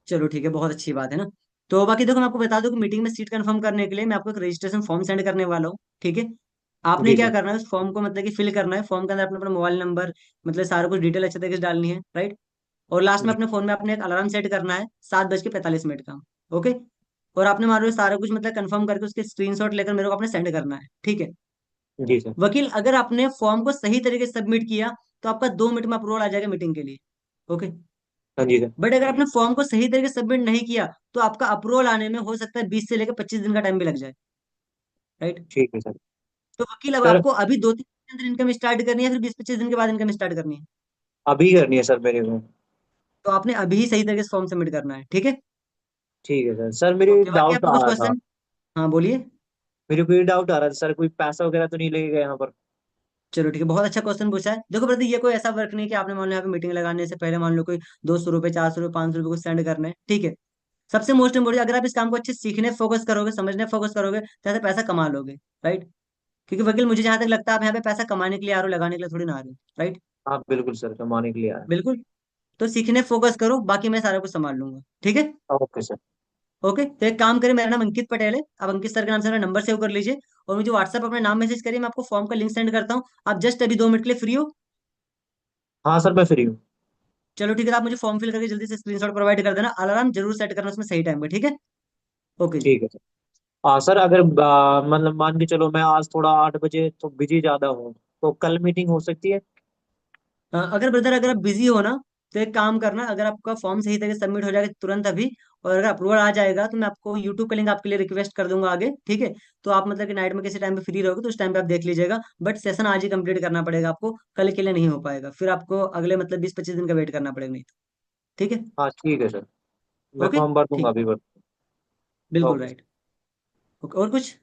चलो ठीक है, बहुत अच्छी बात है ना। तो बाकी देखो मैं आपको बता दूं कि मीटिंग में सीट कंफर्म करने के लिए मैं आपको एक रजिस्ट्रेशन फॉर्म सेंड करने वाला हूँ। ठीक है। आपने जी क्या सर। करना है उस फॉर्म को मतलब कि फिल करना है, फॉर्म के अंदर अपना अपना मोबाइल नंबर, मतलब सारा कुछ डिटेल अच्छे तरीके से डालनी है। राइट। और लास्ट में जी। अपने फोन में अपने एक अलार्म सेट करना है 7:45 का। ओके। और आपने मान लो सारा कुछ मतलब कंफर्म करके उसके स्क्रीनशॉट लेकर मेरे को अपने सेंड करना है। ठीक है। जी सर। वकील अगर आपने फॉर्म को सही तरीके से सबमिट किया तो आपका 2 मिनट में अप्रूवल आ जाएगा मीटिंग के लिए। ओके। हाँ जी सर। बट अगर आपने फॉर्म को सही तरीके से सबमिट नहीं किया तो आपका अप्रूवल आने में हो सकता है 20 से लेकर 25 दिन का टाइम भी लग जाए। राइट। ठीक है सर। तो वकील अब सर आपको अभी 2-3 दिन के अंदर इनकम स्टार्ट करनी है फिर 20-25 दिन के बाद इनकम स्टार्ट करनी है? अभी करनी है सर मेरे को। तो आपने अभी ही सही तरीके से फॉर्म सबमिट करना है। ठीक है। ठीक है सर। सर मेरे ओके बाकी डाउट आपको आ कुछ रहा था। क्वेश्चन? हाँ बोलिए। मेरे को ये डाउट आ रहा था सर, कोई पैसा वगैरह तो नहीं लगेगा यहाँ पर? चलो ठीक है, बहुत अच्छा क्वेश्चन पूछा है। देखो ब्रदर ये कोई ऐसा वर्क नहीं है कि आपने मान लो यहाँ पे मीटिंग लगाने से पहले मान लो कोई 200 रुपये, 400 रुपये, 500 रुपये को सेंड करने हैं। ठीक है। सबसे मोस्ट इम्पोर्टेंट अगर आप इस काम को अच्छे सीखने फोकस करोगे, समझने फोकस करोगे तो ऐसे पैसा कमा लोगे। राइट। क्योंकि वकील मुझे जहां तक लगता है आप यहाँ पे पैसा कमाने के लिए आ रहे हो, लगाने के लिए थोड़ी ना आ रहे हो। राइट। हाँ बिल्कुल सर, कमाने के लिए आया। बिल्कुल। तो सीखने फोकस करो, बाकी मैं सारा कुछ संभाल लूंगा। ठीक है। Okay sir. ओके। तो एक काम करें, मेरा नाम अंकित पटेल है, आप अंकित सर के नाम से मेरा नंबर सेव कर लीजिए और मुझे व्हाट्सएप अपना नाम मैसेज करिए, मैं आपको फॉर्म का लिंक सेंड करता हूँ। आप जस्ट अभी 2 मिनट के लिए फ्री हो? हाँ सर, मैं फ्री हूँ। चलो ठीक है, तो आप मुझे फॉर्म फिल करके जल्दी से स्क्रीनशॉट प्रोवाइड कर देना, अलार्म जरूर सेट करना उसमें सही टाइम पे। ठीक है। ओके जी। ठीक है सर। हाँ सर, अगर मतलब मान के चलो मैं आज थोड़ा 8 बजे तो बिजी ज्यादा हूँ, तो कल मीटिंग हो सकती है? अगर ब्रदर अगर आप बिजी हो ना तो एक काम करना, अगर आपका फॉर्म सही तरीके से सबमिट हो जाएगा तुरंत अभी, और अगर अप्रूवल आ जाएगा तो मैं आपको यूट्यूब का लिंक आपके लिए रिक्वेस्ट कर दूंगा आगे। ठीक है। तो आप मतलब कि नाइट में किसी टाइम पे फ्री रहोगे तो उस टाइम पे आप देख लीजिएगा, बट सेशन आज ही कंप्लीट करना पड़ेगा आपको, कल के लिए नहीं हो पाएगा, फिर आपको अगले मतलब 20-25 दिन का वेट करना पड़ेगा नहीं तो। ठीक है। हाँ ठीक है सर, मैं ओके। फॉर्म भर दूंगा ठीक। अभी बस। बिल्कुल ओके सर। राइट। ओके और कुछ?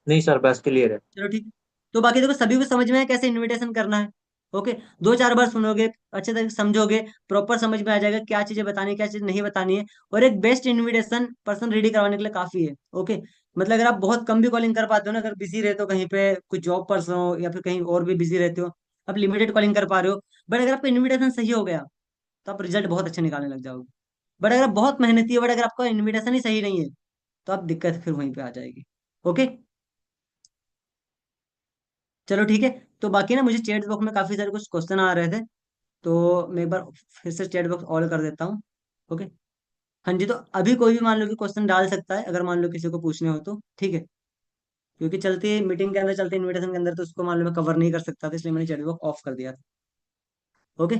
नहीं सर, बस क्लियर है। चलो ठीक है। तो बाकी देखो सभी को समझ में है कैसे इनविटेशन करना है। ओके। 2-4 बार सुनोगे, अच्छे तरीके से समझोगे, प्रॉपर समझ में आ जाएगा क्या चीजें बतानी है क्या चीज नहीं बतानी है, और एक बेस्ट इनविटेशन पर्सन रेडी करवाने के लिए काफी है। ओके। मतलब अगर आप बहुत कम भी कॉलिंग कर पाते हो ना, अगर बिजी रहते हो कहीं पे कुछ जॉब पर्सन हो या फिर कहीं और भी बिजी रहते हो, आप लिमिटेड कॉलिंग कर पा रहे हो। बट अगर आपका इन्विटेशन सही हो गया तो आप रिजल्ट बहुत अच्छे निकालने लग जाओगे। बट अगर आप बहुत मेहनती हो, बट अगर आपका इन्विटेशन ही सही नहीं है, तो आप दिक्कत फिर वहीं पे आ जाएगी। ओके, चलो ठीक है। तो बाकी ना मुझे चैट बॉक्स में काफी सारे कुछ क्वेश्चन आ रहे थे, तो मैं एक बार फिर से चैट बॉक्स ऑल कर देता हूँ। ओके। हाँ जी, तो अभी कोई भी मान लो कि क्वेश्चन डाल सकता है, अगर मान लो किसी को पूछने हो तो ठीक है। क्योंकि चलती मीटिंग के अंदर, चलते इनविटेशन के अंदर तो उसको मान लो मैं कवर नहीं कर सकता था, इसलिए मैंने चैट बॉक्स ऑफ कर दिया था। ओके।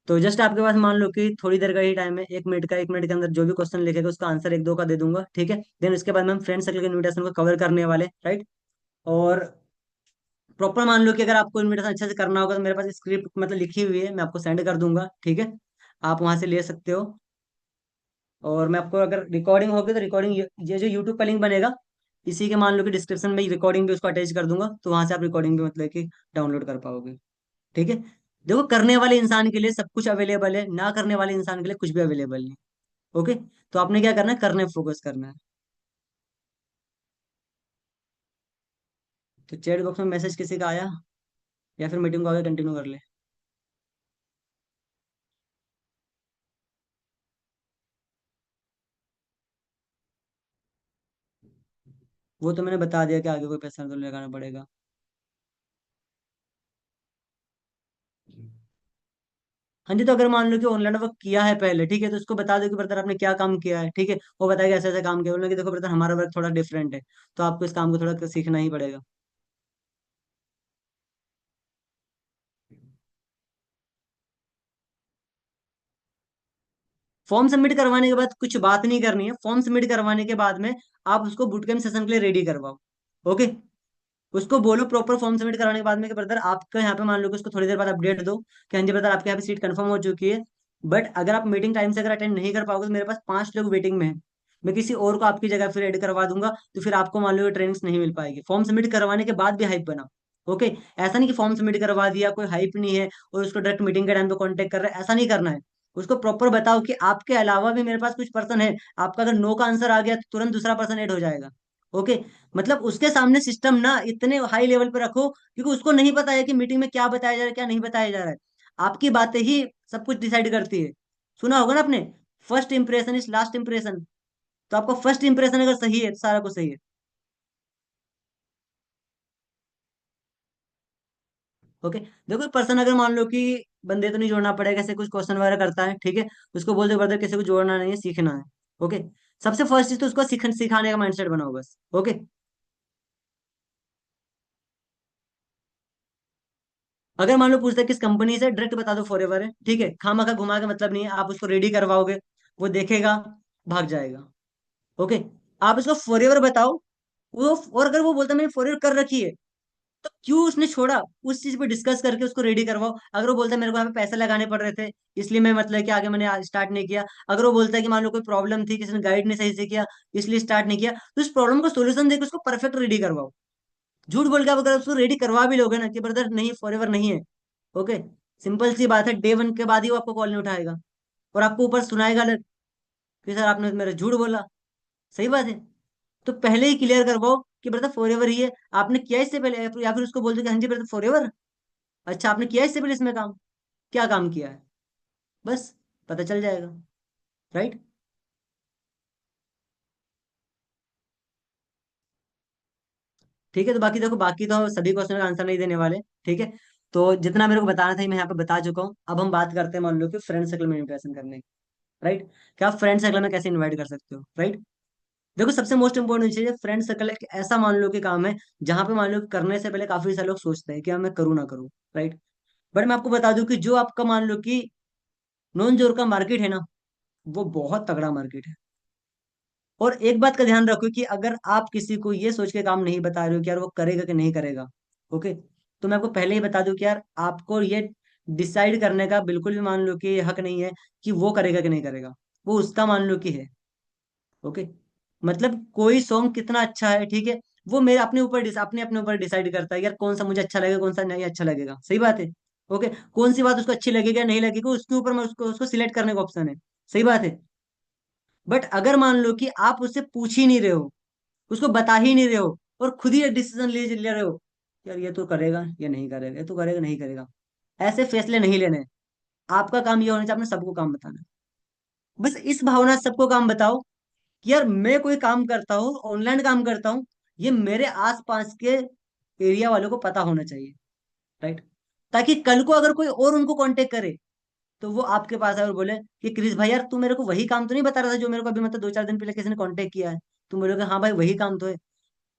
तो जस्ट आपके पास मान लो कि थोड़ी देर का ही टाइम है, 1 मिनट का, 1 मिनट के अंदर जो भी क्वेश्चन लिखेगा उसका आंसर एक दो का दे दूंगा, ठीक है। देन उसके बाद में हम फ्रेंड सर्कल के इन्विटेशन को कवर करने वाले, राइट। और प्रॉपर मान लो कि अगर आपको इन्विटेशन अच्छे से करना होगा तो मेरे पास स्क्रिप्ट मतलब लिखी हुई है, मैं आपको सेंड कर दूंगा, ठीक है। आप वहां से ले सकते हो। और मैं आपको अगर रिकॉर्डिंग होगी तो रिकॉर्डिंग, ये जो यूट्यूब का लिंक बनेगा, इसी के मान लो कि डिस्क्रिप्शन में रिकॉर्डिंग भी उसको अटैच कर दूंगा, तो वहां से आप रिकॉर्डिंग भी मतलब कि डाउनलोड कर पाओगे, ठीक है। देखो, करने वाले इंसान के लिए सब कुछ अवेलेबल है, ना करने वाले इंसान के लिए कुछ भी अवेलेबल नहीं। ओके। तो आपने क्या करना है, करने फोकस करना है। तो चैट बॉक्स में मैसेज किसी का आया, या फिर मीटिंग को आगे कंटिन्यू कर ले? वो तो मैंने बता दिया कि आगे कोई पैसा तो लगाना पड़ेगा। हाँ जी, तो अगर मान लो कि ऑनलाइन वर्क किया है पहले, ठीक है, तो उसको बता दो कि ब्रदर आपने क्या काम किया है, ठीक है। वो बताएगा ऐसे ऐसे काम किया, बोलना कि देखो ब्रदर हमारा वर्क थोड़ा डिफरेंट है, तो आपको इस काम को थोड़ा सीखना ही पड़ेगा। फॉर्म सबमिट करवाने के बाद कुछ बात नहीं करनी है, फॉर्म सबमिट करवाने के बाद में आप उसको बूट कैंप सेशन के लिए रेडी करवाओ। ओके। उसको बोलो प्रॉपर फॉर्म सबमिट कराने के बाद में कि ब्रदर आपका यहाँ पे मान लो कि उसको थोड़ी देर बाद अपडेट दो कि हाँ जी ब्रदर आपके यहाँ पे सीट कंफर्म हो चुकी है। बट अगर आप मीटिंग टाइम से अगर अटेंड नहीं कर पाओगे तो मेरे पास 5 लोग वेटिंग में हैं, मैं किसी और को आपकी जगह फिर ऐड करवा दूंगा, तो फिर आपको मान लो ट्रेनिंग्स नहीं मिल पाएगी। फॉर्म सबमिट करवाने के बाद भी हाइप बना। ओके। ऐसा नहीं कि फॉर्म सबमिट करवा दिया, कोई हाइप नहीं है और उसको डायरेक्ट मीटिंग के टाइम पे कांटेक्ट कर रहा है, ऐसा नहीं करना है। उसको प्रॉपर बताओ कि आपके अलावा भी मेरे पास कुछ पर्सन है, आपका अगर नो का आंसर आ गया तो तुरंत दूसरा पर्सन ऐड हो जाएगा। ओके। मतलब उसके सामने सिस्टम ना इतने हाई लेवल पे रखो, क्योंकि उसको नहीं पता है कि मीटिंग में क्या बताया जा रहा है, क्या नहीं बताया जा रहा है। आपकी बातें ही सब कुछ डिसाइड करती है। सुना होगा ना आपने, first impression is last impression. तो आपका फर्स्ट इंप्रेशन अगर सही है तो सारा कुछ सही है। ओके। देखो, पर्सन अगर मान लो कि बंदे तो नहीं जोड़ना पड़ेगा, ऐसे कुछ क्वेश्चन वगैरह करता है, ठीक है, उसको बोल दो ब्रदर किसी को जोड़ना नहीं है, सीखना है। ओके। सबसे फर्स्ट चीज तो उसको सिखाने का माइंडसेट बनाओ बस। ओके। अगर मान लो पूछता है किस कंपनी से, डायरेक्ट बता दो फॉरएवर है, ठीक है। खामा खा घुमा के मतलब नहीं है, आप उसको रेडी करवाओगे, वो देखेगा, भाग जाएगा। ओके। आप उसको फॉरएवर बताओ, वो और अगर वो बोलता है मैंने फॉरएवर कर रखी है, तो क्यों उसने छोड़ा, उस चीज पे डिस्कस करके उसको रेडी करवाओ। अगर वो बोलता है मेरे को यहाँ पे पैसे लगाने पड़ रहे थे, इसलिए मैं मतलब कि आगे मैंने स्टार्ट नहीं किया, अगर वो बोलता है कि मान लो कोई प्रॉब्लम थी, किसी ने गाइड नहीं सही से किया इसलिए स्टार्ट नहीं किया, तो उस प्रॉब्लम का सोल्यूशन देकर उसको परफेक्ट रेडी करवाओ। झूठ बोल के आप अगर उसको रेडी करवा भी लोगे ना कि ब्रदर नहीं फॉरएवर नहीं है, ओके, सिंपल सी बात है, डे 1 के बाद ही वो आपको कॉल नहीं उठाएगा, और आपको ऊपर सुनाएगा अलग कि सर आपने मेरा झूठ बोला। सही बात है। तो पहले ही क्लियर करवाओ कि ब्रदर फॉरएवर ही है, आपने किया इससे पहले, या फिर उसको बोल दो कि हाँ जी ब्रदर फॉरएवर, अच्छा आपने किया इससे पहले इसमें काम, क्या काम किया है, बस पता चल जाएगा, राइट। ठीक है। तो बाकी देखो, बाकी तो सभी क्वेश्चन का आंसर नहीं देने वाले, ठीक है। तो जितना मेरे को बताना था मैं यहाँ पे बता चुका हूँ। अब हम बात करते हैं मान लो कि फ्रेंड सर्कल में इन्विटेशन करने की, राइट। क्या आप फ्रेंड सर्कल में कैसे इनवाइट कर सकते हो, राइट। देखो, सबसे मोस्ट इंपॉर्टेंट चीज है, फ्रेंड सर्कल एक ऐसा मान लो कि काम है जहां पे मान लो कि करने से पहले काफी सारे लोग सोचते हैं कि हाँ मैं करूँ ना करूँ, राइट। बट मैं आपको बता दूं कि जो आपका मान लो कि नॉन जोर का मार्केट है ना, वो बहुत तगड़ा मार्केट है। और एक बात का ध्यान रखो कि अगर आप किसी को ये सोच के काम नहीं बता रहे हो कि यार वो करेगा कि नहीं करेगा, ओके, तो मैं आपको पहले ही बता दूं कि यार आपको ये डिसाइड करने का बिल्कुल भी मान लो कि हक नहीं है कि वो करेगा कि नहीं करेगा, वो उसका मान लो कि है। ओके। मतलब कोई सॉन्ग कितना अच्छा है, ठीक है, वो मेरे अपने ऊपर अपने अपने ऊपर डिसाइड करता है यार कौन सा मुझे अच्छा लगेगा, कौन सा नहीं अच्छा लगेगा, सही बात है। ओके। कौन सी बात उसको अच्छी लगेगी या नहीं लगेगी, उसके ऊपर मैं उसको उसको सिलेक्ट करने का ऑप्शन है। सही बात है। बट अगर मान लो कि आप उससे पूछ ही नहीं रहे हो, उसको बता ही नहीं रहे हो, और खुद ही डिसीजन ले ले रहे हो, कि यार ये तो करेगा, ये नहीं करेगा, ये तो करेगा, नहीं करेगा। ऐसे फैसले नहीं लेने। आपका काम ये होना चाहिए, आपने सबको काम बताना। बस इस भावना से सबको काम बताओ कि यार मैं कोई काम करता हूँ, ऑनलाइन काम करता हूँ, ये मेरे आसपास के एरिया वालों को पता होना चाहिए। राइट। ताकि कल को अगर कोई और उनको कांटेक्ट करे, तो वो आपके पास आए और बोले कि क्रिस भाई यार, तू मेरे को वही काम तो नहीं बता रहा था जो मेरे को अभी मतलब 2-4 दिन पहले किसी ने कांटेक्ट किया है। तुम बोलोगे हाँ भाई वही काम तो है।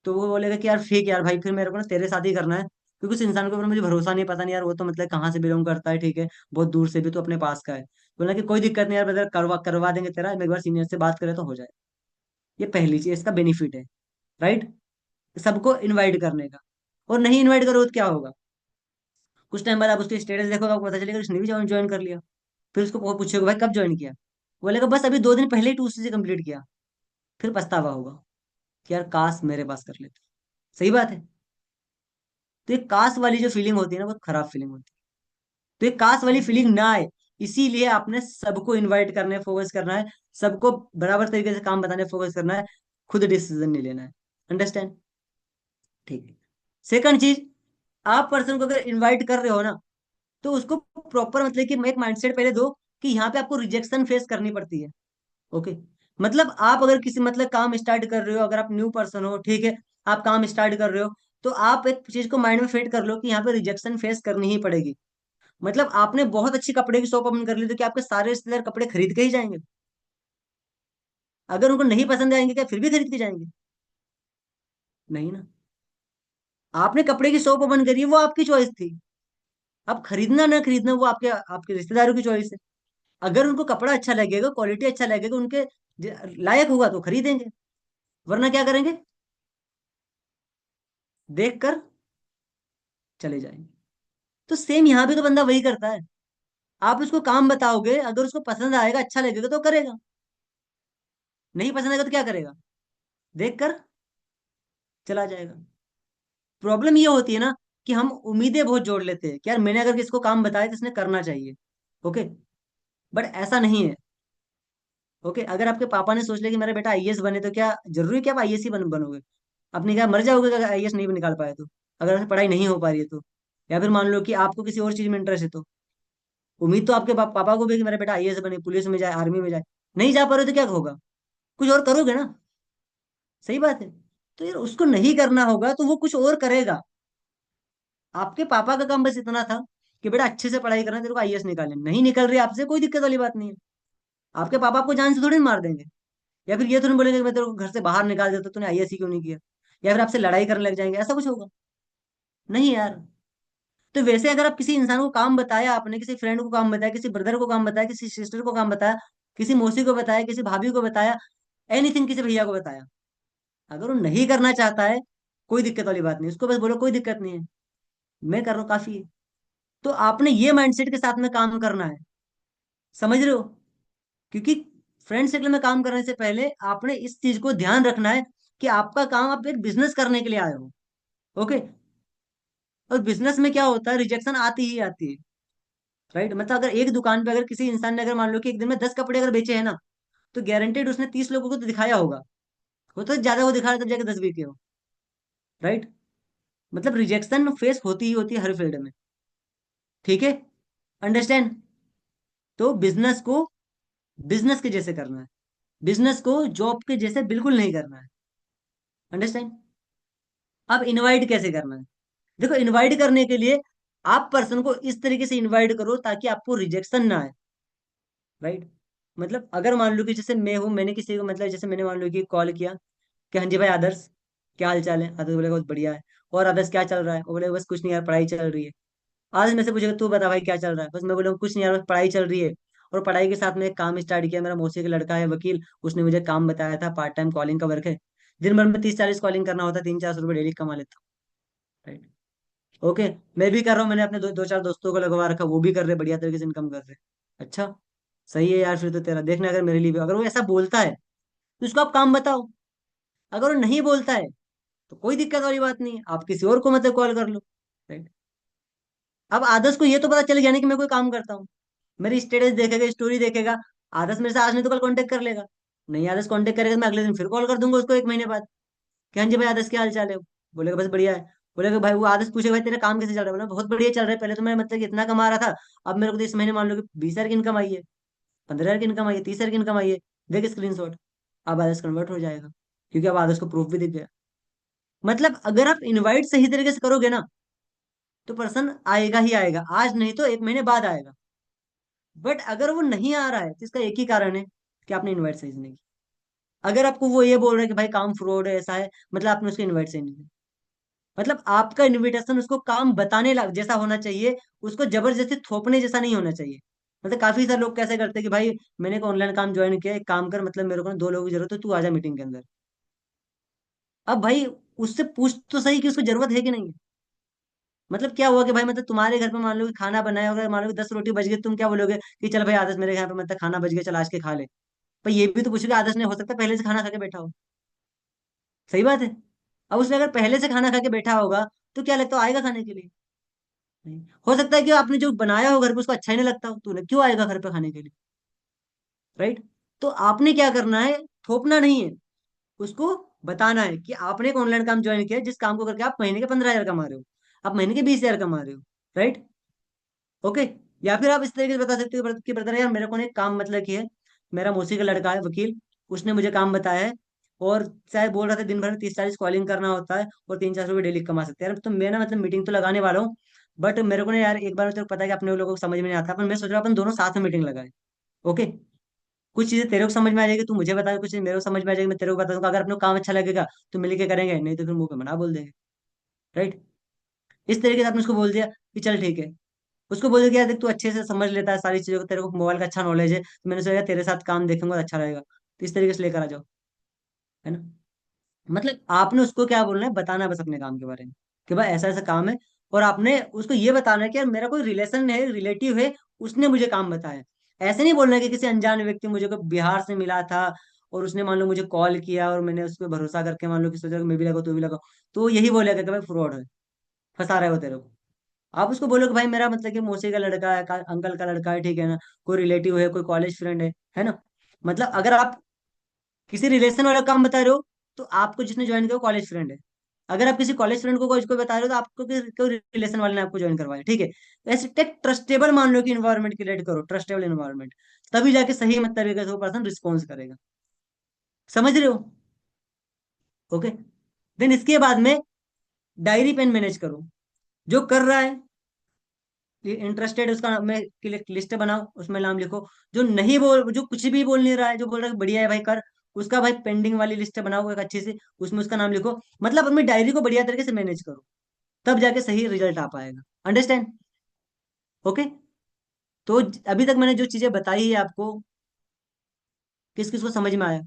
तो वो बोलेगा कि यार ठीक है यार भाई, फिर मेरे को ना तेरे साथ ही करना है, क्योंकि उस इंसान के ऊपर मुझे भरोसा नहीं, पता नहीं यार वो तो मतलब कहाँ से बिलोंग करता है, ठीक है, बहुत दूर से भी तो अपने पास का है। बोला कि कोई दिक्कत नहीं यार ब्रदर, करवा करवा देंगे तेरा, एक बार सीनियर से बात करें तो हो जाए। ये पहली चीज, इसका बेनिफिट है। राइट। सबको इनवाइट करने का। और नहीं इनवाइट करो तो क्या होगा? कुछ टाइम बाद आप उसके स्टेटस देखोगे, आपको पता चलेगा उसने भी ज्वाइन कर लिया। फिर उसको पूछेगा भाई कब ज्वाइन किया? बोलेगा बस अभी 2 दिन पहले ही 2 से कंप्लीट किया। फिर पछतावा होगा कि यार काश मेरे पास कर लेते। सही बात है। तो ये काश वाली जो फीलिंग होती है ना, बहुत खराब फीलिंग होती है। तो ये काश वाली फीलिंग ना आए, इसीलिए आपने सबको इनवाइट करने फोकस करना है, सबको बराबर तरीके से काम बताने फोकस करना है, खुद डिसीजन नहीं लेना है। अंडरस्टैंड? ठीक है। सेकंड चीज, आप पर्सन को अगर इनवाइट कर रहे हो ना, तो उसको प्रॉपर मतलब कि एक माइंडसेट पहले दो कि यहाँ पे आपको रिजेक्शन फेस करनी पड़ती है। ओके। मतलब आप अगर किसी मतलब काम स्टार्ट कर रहे हो, अगर आप न्यू पर्सन हो, ठीक है, आप काम स्टार्ट कर रहे हो, तो आप एक चीज को माइंड में फिट कर लो कि यहाँ पे रिजेक्शन फेस करनी ही पड़ेगी। मतलब आपने बहुत अच्छी कपड़े की शॉप ओपन कर ली, तो क्या आपके सारे रिश्तेदार कपड़े खरीद के ही जाएंगे? अगर उनको नहीं पसंद आएंगे, क्या फिर भी खरीद के जाएंगे? नहीं ना। आपने कपड़े की शॉप ओपन करी है, वो आपकी चॉइस थी। अब खरीदना ना खरीदना वो आपके आपके रिश्तेदारों की चॉइस है। अगर उनको कपड़ा अच्छा लगेगा, क्वालिटी अच्छा लगेगा, उनके लायक होगा तो खरीदेंगे, वरना क्या करेंगे? देख कर चले जाएंगे। तो सेम यहाँ भी तो बंदा वही करता है। आप उसको काम बताओगे, अगर उसको पसंद आएगा, अच्छा लगेगा तो करेगा, नहीं पसंद आएगा तो क्या करेगा? देख कर चला जाएगा। प्रॉब्लम ये होती है ना कि हम उम्मीदें बहुत जोड़ लेते हैं कि यार मैंने अगर किसको काम बताया तो इसने करना चाहिए। ओके। बट ऐसा नहीं है। ओके। अगर आपके पापा ने सोच लिया कि मेरा बेटा आईएएस बने, तो क्या जरूरी है कि आप आईएएस ही बनोगे? अपनी क्या मर जाओगे अगर आईएएस नहीं निकाल पाए तो? अगर आपसे पढ़ाई नहीं हो पा रही है तो? या फिर मान लो कि आपको किसी और चीज में इंटरेस्ट है तो? उम्मीद तो आपके पापा को भी है कि मेरा बेटा आईएएस बने, पुलिस में जाए, आर्मी में जाए। नहीं जा पा रहे हो तो क्या होगा? कुछ और करोगे ना। सही बात है। तो यार उसको नहीं करना होगा तो वो कुछ और करेगा। आपके पापा का काम बस इतना था कि बेटा अच्छे से पढ़ाई करना, तेरे को आईएएस निकालना, नहीं निकल रही आपसे, कोई दिक्कत वाली बात नहीं है। आपके पापा आपको जान से थोड़ी ना मार देंगे। या फिर ये तो नहीं बोलेंगे कि मैं तेरे को घर से बाहर निकाल देता, तूने आईएएस ही क्यों नहीं किया। या फिर आपसे लड़ाई करने लग जाएंगे, ऐसा कुछ होगा? नहीं यार। तो वैसे अगर आप किसी इंसान को काम बताया, आपने किसी फ्रेंड को काम बताया, किसी ब्रदर को काम बताया, किसी सिस्टर को काम बताया, किसी मौसी को बताया, किसी भाभी को बताया, एनीथिंग, किसी भैया को बताया, अगर वो नहीं करना चाहता है, कोई दिक्कत वाली बात नहीं, उसको बस बोलो कोई दिक्कत नहीं है, मैं कर रहा हूँ काफी है। तो आपने ये माइंडसेट के साथ में काम करना है। समझ रहे हो? क्योंकि फ्रेंड सर्कल में काम करने से पहले आपने इस चीज को ध्यान रखना है कि आपका काम आप एक बिजनेस करने के लिए आए हो। ओके। और बिजनेस में क्या होता है, रिजेक्शन आती ही आती है। राइट। मतलब अगर एक दुकान पे अगर किसी इंसान ने अगर मान लो कि एक दिन में 10 कपड़े अगर बेचे हैं ना, तो गारंटेड उसने 30 लोगों को तो दिखाया होगा। हो तो ज्यादा वो दिखा रहा है, तब जाके 10 बिके हो। राइट। मतलब रिजेक्शन फेस होती ही होती है हर फील्ड में। ठीक है। अंडरस्टैंड? तो बिजनेस को बिजनेस के जैसे करना है, बिजनेस को जॉब के जैसे बिल्कुल नहीं करना है। अंडरस्टैंड? अब इनवाइट कैसे करना है? देखो, इनवाइट करने के लिए आप पर्सन को इस तरीके से इनवाइट करो ताकि आपको रिजेक्शन ना आए। राइट। मतलब अगर मान लो कि जैसे मैं हूँ, मैंने किसी को मतलब जैसे मैंने मान लो कि कॉल किया कि हाँ जी भाई आदर्श, क्या हाल चाल है? आदर्श बोलेगा बहुत बढ़िया है। और आदर्श क्या चल रहा है? वो बोले बस कुछ नहीं यार, पढ़ाई चल रही है। आज मेरे से पूछेगा तू बता भाई क्या चल रहा है? बस मैं बोलूँ कुछ नहीं यार, बस पढ़ाई चल रही है। और पढ़ाई के साथ में एक काम स्टार्ट किया, मेरा मौसी का लड़का है वकील, उसने मुझे काम बताया था, पार्ट टाइम कॉलिंग का वर्क है। दिन भर में 30-40 कॉलिंग करना होता है, 300-400 रुपये डेली कमा लेता हूँ। राइट। ओके। मैं भी कर रहा हूँ, मैंने अपने दो चार दोस्तों को लगवा रखा, वो भी कर रहे, बढ़िया तरीके से इनकम कर रहे। अच्छा। सही है यार, फिर तो तेरा देखना, अगर मेरे लिए भी अगर वो ऐसा बोलता है तो उसको आप काम बताओ। अगर वो नहीं बोलता है तो कोई दिक्कत वाली बात नहीं है, आप किसी और को मतलब कॉल कर लो। राइट। अब आदर्श को ये तो पता चल गया नहीं कि मैं कोई काम करता हूँ। मेरी स्टेटस देखेगा, स्टोरी देखेगा। आदर्श मेरे से आज नहीं तो कल कांटेक्ट कर लेगा। नहीं आदर्श कांटेक्ट करेगा तो मैं अगले दिन फिर कॉल कर दूंगा उसको 1 महीने बाद कि हाँ जी भाई आदर्श क्या हाल चाल है? बोलेगा बस बढ़िया है। बोले कि भाई, वो आदर्श पूछे भाई तेरा काम कैसे चल रहा है, बोला बहुत बढ़िया चल रहा है, पहले तो मैं मतलब कि इतना कमा रहा था, अब मेरे को तो इस महीने मान लो कि 20,000 की इनकम आई है, 15,000 की इनकम आई है, 30,000 की इनकम आई है, देख स्क्रीनशॉट। अब आदर्श कन्वर्ट हो जाएगा, क्योंकि अब आदर्श को प्रूफ भी दिख गया। मतलब अगर आप इनवाइट सही तरीके से करोगे ना, तो पर्सन आएगा ही आएगा, आज नहीं तो 1 महीने बाद आएगा। बट अगर वो नहीं आ रहा है तो इसका एक ही कारण है कि आपने इनवाइट सही से नहीं किया। अगर आपको वो ये बोल रहे हैं कि भाई काम फ्रॉड है, ऐसा है, मतलब आपने उसको इनवाइट सही नहीं किया। मतलब आपका इनविटेशन उसको काम बताने लग जैसा होना चाहिए, उसको जबरदस्ती थोपने जैसा नहीं होना चाहिए। मतलब काफी सारे लोग कैसे करते हैं कि भाई मैंने एक ऑनलाइन काम ज्वाइन किया, एक काम कर, मतलब मेरे को ना 2 लोगों की जरूरत है, तू आजा मीटिंग के अंदर। अब भाई उससे पूछ तो सही कि उसको जरूरत है कि नहीं है। मतलब क्या हुआ कि भाई, मतलब तुम्हारे घर पे मान लो कि खाना बनाया होगा, मान लो कि 10 रोटी बच गई, तुम क्या बोलोगे कि चल भाई आदर्श मेरे यहाँ पे मतलब खाना बच गया, चल आज के खा ले। पर ये भी तो पूछोगे, आदर्श ने हो सकता है पहले से खाना खा के बैठा हो। सही बात है। अब उसने अगर पहले से खाना खा के बैठा होगा, तो क्या लगता है आएगा खाने के लिए? नहीं। हो सकता है कि आपने जो बनाया हो घर पे उसको अच्छा ही नहीं लगता हो, तो उन्हें क्यों आएगा घर पे खाने के लिए? राइट। तो आपने क्या करना है, थोपना नहीं है, उसको बताना है कि आपने एक ऑनलाइन काम ज्वाइन किया है, जिस काम को करके आप महीने के 15,000 कमा रहे हो, आप महीने के 20,000 कमा रहे हो। राइट। ओके। या फिर आप इस तरीके से बता सकते हो कि ब्रदर यार मेरे को ना एक काम मतलब कि है, मेरा मौसी का लड़का है वकील, उसने मुझे काम बताया है, और शायद बोल रहा था दिन भर में 30-40 कॉलिंग करना होता है और 3-4 रुपये डेली कमा सकते हैं यार। तो मैं ना मतलब मीटिंग तो लगाने वाला हूँ, बट मेरे को ना यार एक बार, तेरे को पता है कि अपने लोगों को समझ में नहीं आता, पर मैं सोच रहा हूँ अपन दोनों साथ में मीटिंग लगाए। ओके। कुछ चीजें तेरे को समझ में आ जाएगी, तू मुझे बता, कुछ चीजें मेरे को समझ में आ जाएगी, मैं तेरे को बता दूंगा। अगर अपने को काम अच्छा लगेगा तो मिलके करेंगे, नहीं तो फिर मुंह पे मना बोल देंगे। राइट। इस तरीके से आपने उसको बोल दिया कि चल ठीक है। उसको बोल दिया कि यार देख, तू अच्छे से समझ लेता है सारी चीजों को, तेरे को मोबाइल का अच्छा नॉलेज है, तो मैंने सोचा तेरे साथ काम देखूंगा तो अच्छा रहेगा, तो इस तरीके से लेकर आ जाओ। है ना। मतलब आपने उसको क्या बोलना है, बताना है बस अपने काम के बारे में, कि भाई ऐसा ऐसा काम है। और आपने उसको ये बताना है कि यार मेरा कोई रिलेशन है, रिलेटिव है, उसने मुझे काम बताया। ऐसे नहीं बोलना है कि किसी अनजान व्यक्ति मुझे को बिहार से मिला था, और उसने मान लो मुझे कॉल किया और मैंने उस पर भरोसा करके मान लो कि सोचा कि मैं भी लगाऊं तू भी लगाओ, तो यही बोलेगा कि भाई फ्रॉड है, फंसा रहा है वो तेरे को। आप उसको बोलो कि भाई मेरा मतलब कि मौसी का लड़का है, अंकल का लड़का है, ठीक है ना, कोई रिलेटिव है, कोई कॉलेज फ्रेंड है ना। मतलब अगर आप किसी रिलेशन वाला काम बता रहे हो, तो आपको जिसने ज्वाइन किया वो कॉलेज फ्रेंड है। अगर आप किसी कॉलेज फ्रेंड को कोई बता रहे हो, तो आपको कोई रिलेशन वाले ने आपको ज्वाइन करवाया, ठीक है। ऐसे टेक ट्रस्टेबल मान लो कि इन्वायरमेंट क्रिएट करो, ट्रस्टेबल इन्वायरमेंट, तभी जाके सही मतलब तरीके से वो पर्सन रिस्पॉन्स करेगा। समझ रहे हो? ओके। देन इसके बाद में डायरी पेन मैनेज करो, जो कर रहा है इंटरेस्टेड, उसका में लिस्ट बनाओ, उसमें नाम लिखो। जो नहीं बोल, जो कुछ भी बोल नहीं रहा है, जो बोल रहा है कि बढ़िया है भाई कर, उसका भाई पेंडिंग वाली लिस्ट बनाओ एक अच्छी सी, उसमें उसका नाम लिखो। मतलब अपनी डायरी को बढ़िया तरीके से मैनेज करो, तब जाके सही रिजल्ट आ पाएगा। अंडरस्टैंड? ओके। तो अभी तक मैंने जो चीजें बताई है आपको, किस किस को समझ में आया?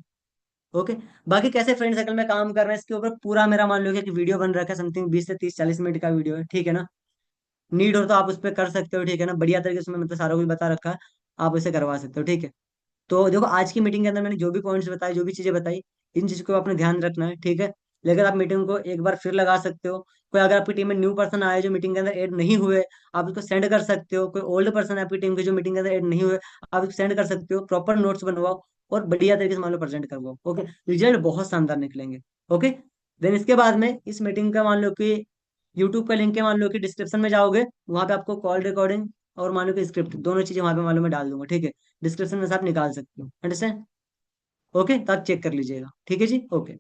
ओके। बाकी कैसे फ्रेंड सर्कल में काम कर रहे हैं, इसके ऊपर पूरा मेरा मान लो कि वीडियो बन रखा है, समथिंग 20 से 30 40 मिनट का वीडियो है, ठीक है ना। नीड हो तो आप उस पर कर सकते हो, ठीक है ना, बढ़िया तरीके से उसमें मतलब सारा कुछ बता रखा है, आप उसे करवा सकते हो, ठीक है। तो देखो आज की मीटिंग के अंदर मैंने जो भी पॉइंट्स बताए, जो भी चीजें बताई, इन चीज को अपने ध्यान रखना है, ठीक है। लेकिन आप मीटिंग को एक बार फिर लगा सकते हो। कोई अगर आपकी टीम में न्यू पर्सन आए जो मीटिंग के अंदर ऐड नहीं हुए, आप उसको सेंड कर सकते हो। कोई ओल्ड पर्सन है आपकी टीम के जो मीटिंग के अंदर ऐड नहीं हुए, आप उसको सेंड कर सकते हो। प्रॉपर नोट्स बनवाओ और बढ़िया तरीके से मान लो प्रेजेंट करवाओ, ओके। रिजल्ट बहुत शानदार निकलेंगे। ओके। देन इसके बाद में इस मीटिंग का मान लो कि यूट्यूब का लिंक है, मान लो कि डिस्क्रिप्शन में जाओगे, वहां पे आपको कॉल रिकॉर्डिंग और मान लो कि स्क्रिप्ट, दोनों चीजें वहां पे मान लो मैं डाल दूंगा, ठीक है। डिस्क्रिप्शन में से आप निकाल सकते हो। अंडरस्टैंड? ओके, तो आप चेक कर लीजिएगा, ठीक है जी, ओके।